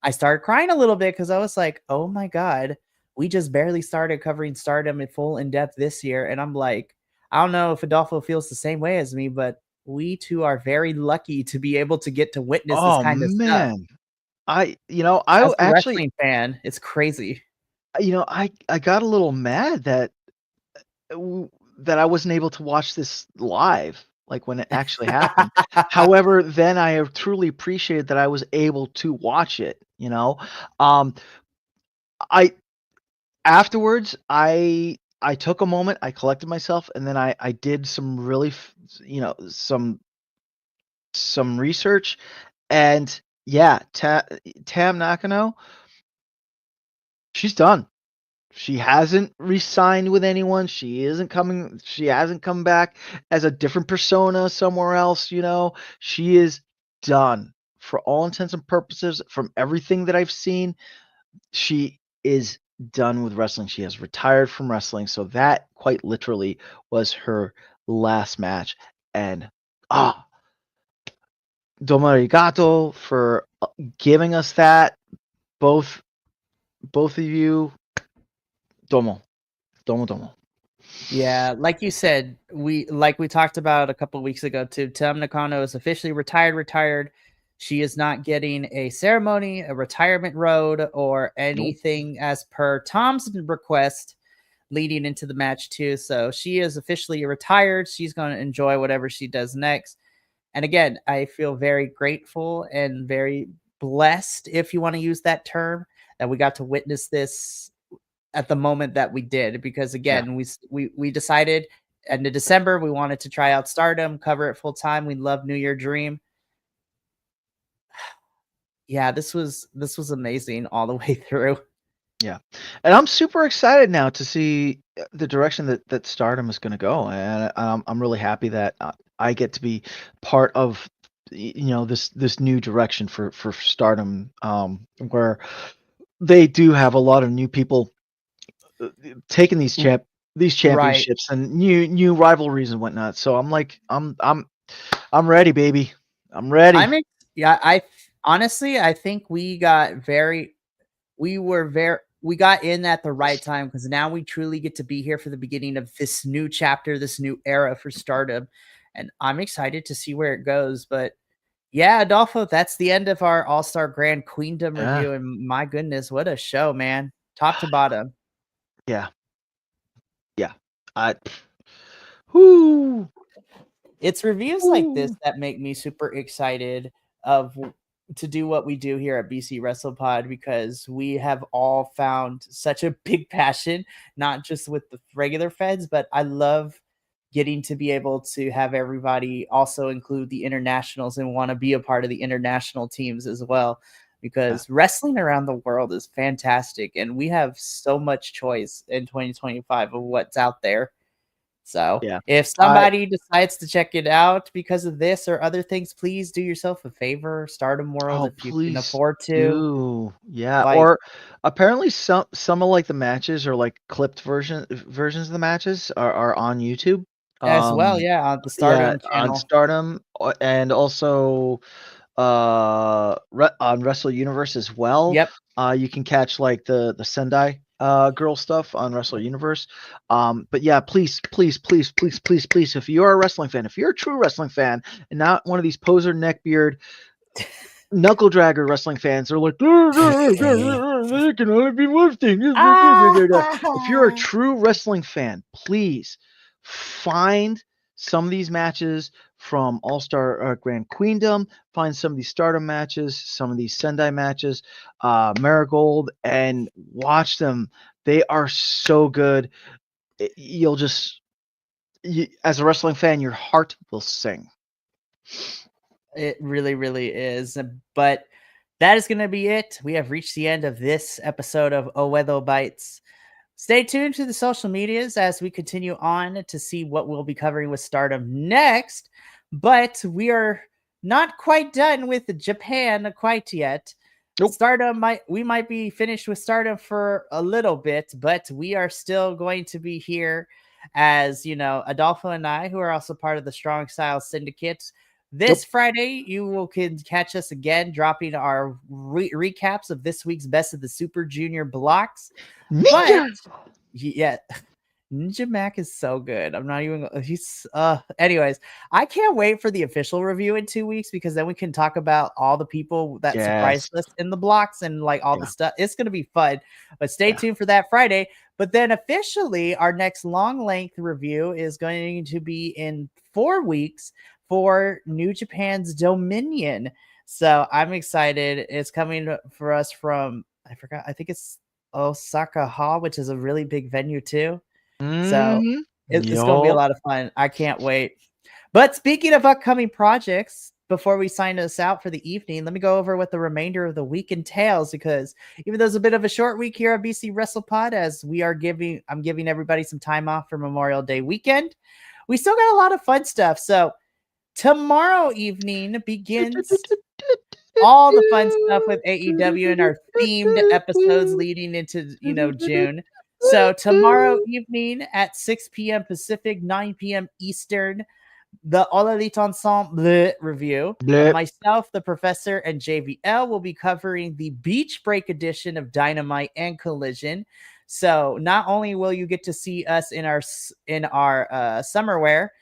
[SPEAKER 1] I started crying a little bit because I was like, "Oh my god, we just barely started covering Stardom in full in depth this year," and I'm like, I don't know if Adolfo feels the same way as me, but we two are very lucky to be able to get to witness this
[SPEAKER 2] Oh
[SPEAKER 1] kind of stuff.
[SPEAKER 2] man. I
[SPEAKER 1] As a
[SPEAKER 2] actually,
[SPEAKER 1] wrestling fan, it's crazy.
[SPEAKER 2] I got a little mad that that I wasn't able to watch this live, like when it actually happened. However, then I have truly appreciated that I was able to watch it, you know? Um, I afterwards, I took a moment, I collected myself, and then I did some really some research, and yeah, Tam Nakano, she's done. She hasn't re-signed with anyone. She hasn't come back as a different persona somewhere else. She is done. For all intents and purposes, from everything that I've seen, she is done with wrestling. She has retired from wrestling. So that quite literally was her last match. And ah, domo arigato for giving us that. Both both of you, domo, domo.
[SPEAKER 1] Yeah, like you said, we talked about a couple weeks ago too. Tam Nakano is officially retired. She is not getting a ceremony, a retirement road, or
[SPEAKER 2] Nope.
[SPEAKER 1] anything as per Tom's request leading into the match too. So she is officially retired. She's going to enjoy whatever she does next. And again, I feel very grateful and very blessed, if you want to use that term, that we got to witness this at the moment that we did. Because
[SPEAKER 2] Yeah.
[SPEAKER 1] again, we decided end of December we wanted to try out Stardom, cover it full time. We love New Year Dream. Yeah, this was amazing all the way through.
[SPEAKER 2] Yeah, and I'm super excited now to see the direction that Stardom is going to go, and I'm really happy that I get to be part of this new direction for Stardom, where they do have a lot of new people taking these
[SPEAKER 1] Right.
[SPEAKER 2] championships and new rivalries and whatnot. So I'm like I'm ready, baby. I'm ready.
[SPEAKER 1] Yeah, I honestly I think we got in at the right time because now we truly get to be here for the beginning of this new chapter, this new era for Stardom. And I'm excited to see where it goes. But yeah, Adolfo, that's the end of our All Star Grand Queendom
[SPEAKER 2] Yeah,
[SPEAKER 1] review. And my goodness, what a show, man. Top to bottom.
[SPEAKER 2] yeah, yeah. I, whoo,
[SPEAKER 1] It's reviews like this
[SPEAKER 2] whoo.
[SPEAKER 1] that make me super excited of to do what we do here at BC WrestlePod because we have all found such a big passion, not just with the regular feds, but I love getting to be able to have everybody also include the internationals and want to be a part of the international teams as well
[SPEAKER 2] Yeah.
[SPEAKER 1] because wrestling around the world is fantastic and we have so much choice in 2025 of what's out there. So
[SPEAKER 2] Yeah.
[SPEAKER 1] if
[SPEAKER 2] I
[SPEAKER 1] somebody decides to check it out because of this or other things, please do yourself a favor. Stardom World
[SPEAKER 2] Oh,
[SPEAKER 1] if you can
[SPEAKER 2] please
[SPEAKER 1] afford to.
[SPEAKER 2] do. Yeah,
[SPEAKER 1] Like
[SPEAKER 2] or apparently some of like the matches or like clipped versions of the matches are on YouTube.
[SPEAKER 1] as well,
[SPEAKER 2] Um
[SPEAKER 1] yeah, on the
[SPEAKER 2] yeah,
[SPEAKER 1] Stardom
[SPEAKER 2] on
[SPEAKER 1] channel.
[SPEAKER 2] Stardom and also on Wrestle Universe as well.
[SPEAKER 1] Yep.
[SPEAKER 2] You can catch like the Sendai girl stuff on Wrestle Universe. But yeah, please, if you're a wrestling fan, if you're a true wrestling fan and not one of these poser neckbeard knuckle dragger wrestling fans are like, there can only be one thing. If you're a
[SPEAKER 1] Ah!
[SPEAKER 2] true wrestling fan, please find some of these matches from All Star Grand Queendom. Find some of these Stardom matches, some of these Sendai matches, Marigold, and watch them. They are so good. You'll just, as a wrestling fan, your heart will sing.
[SPEAKER 1] It really, really is. But that is going to be it. We have reached the end of this episode of Owedo Bites. Stay tuned to the social medias as we continue on to see what we'll be covering with Stardom next. But we are not quite done with Japan quite yet.
[SPEAKER 2] Nope.
[SPEAKER 1] We might be finished with Stardom for a little bit, but we are still going to be here as, Adolfo and I, who are also part of the Strong Style Syndicate. This Friday, you can catch us again, dropping our recaps of this week's Best of the Super Junior blocks.
[SPEAKER 2] Ninja!
[SPEAKER 1] But, yeah, Ninja Mac is so good. I'm not even. Anyways, I can't wait for the official review in 2 weeks because then we can talk about all the people that surprised us in the blocks and like all the stuff. It's gonna be fun. But stay tuned for that Friday. But then officially, our next long length review is going to be in 4 weeks for New Japan's Dominion. So I'm excited. It's coming for us from I think it's Osaka Hall, which is a really big venue too. So it's going to be a lot of fun. I can't wait. But speaking of upcoming projects, before we sign us out for the evening, let me go over what the remainder of the week entails, because even though it's a bit of a short week here at BC WrestlePod, as I'm giving everybody some time off for Memorial Day weekend, we still got a lot of fun stuff. So tomorrow evening begins all the fun stuff with AEW and our themed episodes leading into, June. So tomorrow evening at 6 p.m. Pacific, 9 p.m. Eastern, the All Elite Ensemble review. Myself, the Professor, and JVL will be covering the Beach Break edition of Dynamite and Collision. So not only will you get to see us in our summer wear,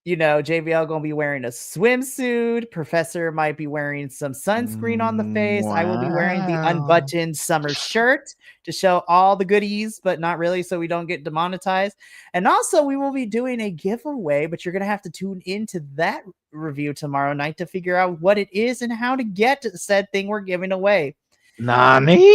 [SPEAKER 1] JVL gonna be wearing a swimsuit. Professor might be wearing some sunscreen on the face. Wow. I will be wearing the unbuttoned summer shirt to show all the goodies, but not really, so we don't get demonetized. And also, we will be doing a giveaway, but you're gonna have to tune into that review tomorrow night to figure out what it is and how to get said thing we're giving away.
[SPEAKER 2] Nani?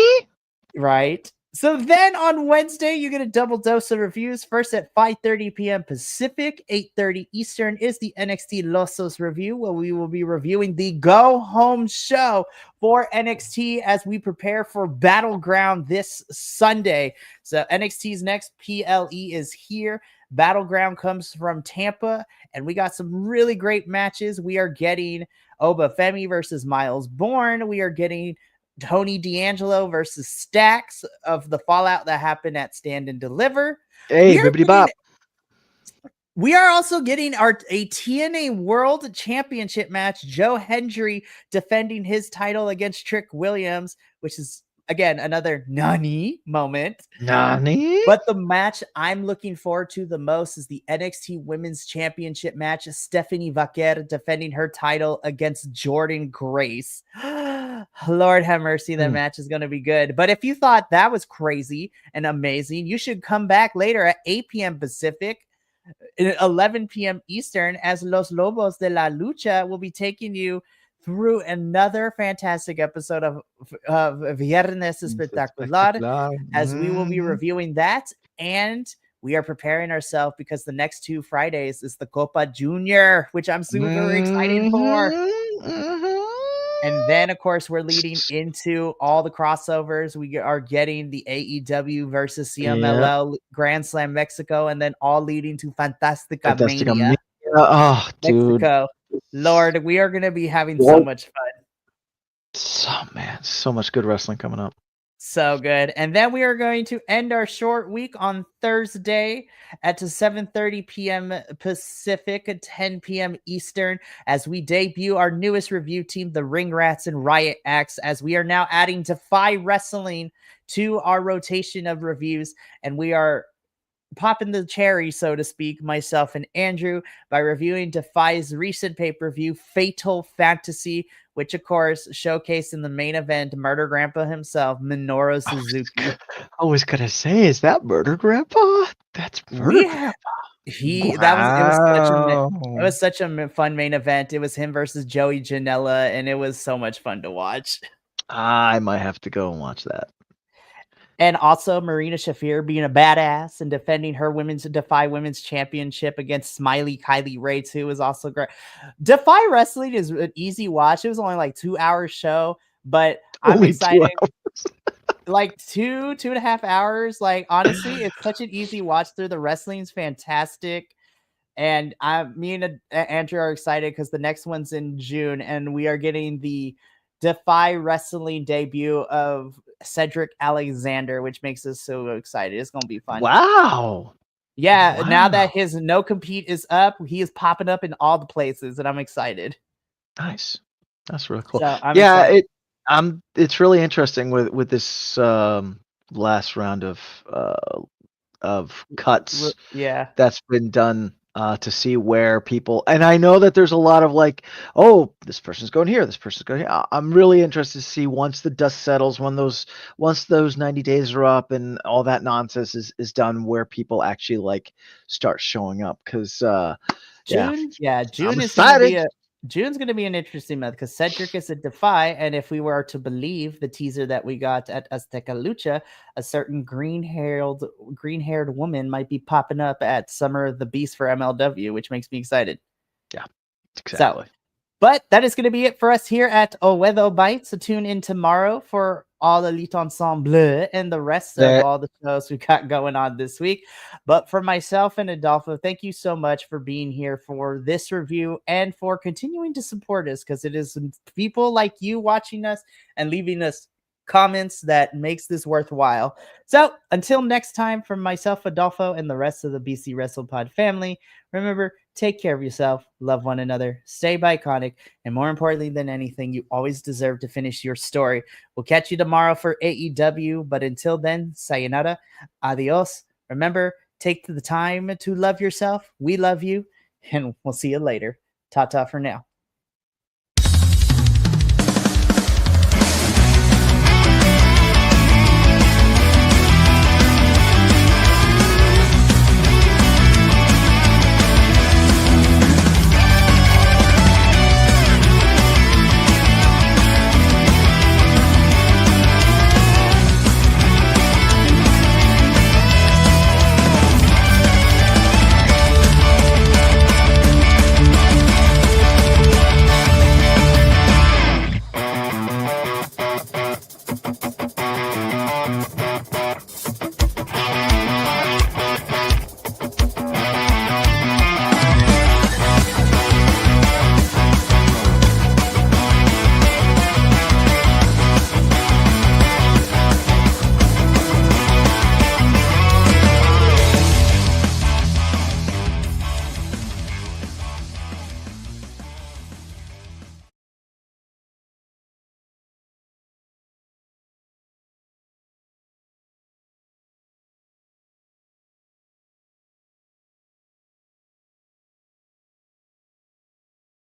[SPEAKER 1] Right. So then on Wednesday, you get a double dose of reviews. First at 5:30 p.m. Pacific, 8:30 Eastern is the NXT Losos review, where we will be reviewing the Go Home show for NXT as we prepare for Battleground this Sunday. So NXT's next PLE is here. Battleground comes from Tampa, and we got some really great matches. We are getting Oba Femi versus Miles Bourne. We are getting Tony D'Angelo versus Stacks of the fallout that happened at Stand and Deliver.
[SPEAKER 2] Hey, bibbidi bop.
[SPEAKER 1] We are also getting a TNA World Championship match. Joe Hendry defending his title against Trick Williams, which is, again, another Nani moment.
[SPEAKER 2] Nani?
[SPEAKER 1] But the match I'm looking forward to the most is the NXT Women's Championship match. Stephanie Vaquer defending her title against Jordan Grace. Lord have mercy, that match is going to be good. But if you thought that was crazy and amazing, you should come back later at 8 p.m. Pacific, 11 p.m. Eastern, as Los Lobos de la Lucha will be taking you through another fantastic episode of Viernes Espectacular, as we will be reviewing that, and we are preparing ourselves because the next 2 Fridays is the Copa Junior, which I'm super excited for. And then, of course, we're leading into all the crossovers. We are getting the AEW versus CMLL Grand Slam Mexico, and then all leading to Fantastica Mania.
[SPEAKER 2] Oh, dude.
[SPEAKER 1] Mexico. Lord, we are going to be having so much fun.
[SPEAKER 2] So much good wrestling coming up.
[SPEAKER 1] So good. And then we are going to end our short week on Thursday at 7:30 p.m. Pacific, 10 p.m. Eastern, as we debut our newest review team, the Ring Rats and Riot Acts, as we are now adding Defy Wrestling to our rotation of reviews. And we are popping the cherry, so to speak, myself and Andrew, by reviewing Defy's recent pay-per-view, Fatal Fantasy, which, of course, showcased in the main event Murder Grandpa himself, Minoru Suzuki.
[SPEAKER 2] I was gonna say, is that Murder Grandpa? That's Murder Grandpa.
[SPEAKER 1] It was such a fun main event. It was him versus Joey Janela, and it was so much fun to watch.
[SPEAKER 2] I might have to go and watch that.
[SPEAKER 1] And also Marina Shafir being a badass and defending her Defy Women's Championship against Smiley Kylie Ray too is also great. Defy Wrestling is an easy watch. It was only like 2 hour show, but I'm
[SPEAKER 2] Only 2
[SPEAKER 1] excited.
[SPEAKER 2] hours.
[SPEAKER 1] Like 2.5 hours. Like honestly, it's such an easy watch through. The wrestling's fantastic. And me and Andrew are excited because the next one's in June, and we are getting the Defy Wrestling debut of Cedric Alexander, which makes us so excited. It's gonna be fun.
[SPEAKER 2] Wow.
[SPEAKER 1] Yeah, now that his no compete is up, he is popping up in all the places, and I'm excited.
[SPEAKER 2] Nice. That's really cool.
[SPEAKER 1] So I'm
[SPEAKER 2] yeah,
[SPEAKER 1] excited.
[SPEAKER 2] it's really interesting with this last round of cuts
[SPEAKER 1] Yeah.
[SPEAKER 2] that's been done to see where people, and I know that there's a lot of like, oh, this person's going here, this person's going here. I'm really interested to see once the dust settles, once those 90 days are up and all that nonsense is done, where people actually like start showing up. Because
[SPEAKER 1] June
[SPEAKER 2] I'm
[SPEAKER 1] is gonna be
[SPEAKER 2] excited.
[SPEAKER 1] June's going to be an interesting month because Cedric is a Defy, and if we were to believe the teaser that we got at Azteca Lucha, a certain green-haired woman might be popping up at Summer of the Beast for MLW, which makes me excited.
[SPEAKER 2] Yeah, exactly.
[SPEAKER 1] But that is going to be it for us here at Owedo Bites. So tune in tomorrow for all Elite Ensemble and the rest of all the shows we got going on this week. But for myself and Adolfo, thank you so much for being here for this review and for continuing to support us, because it is people like you watching us and leaving us comments that makes this worthwhile. So until next time, from myself, Adolfo, and the rest of the BC WrestlePod family, remember, take care of yourself, love one another, stay Bi-Conic, and more importantly than anything, you always deserve to finish your story. We'll catch you tomorrow for AEW, but until then, sayonara, adios. Remember, take the time to love yourself. We love you, and we'll see you later. Ta-ta for now.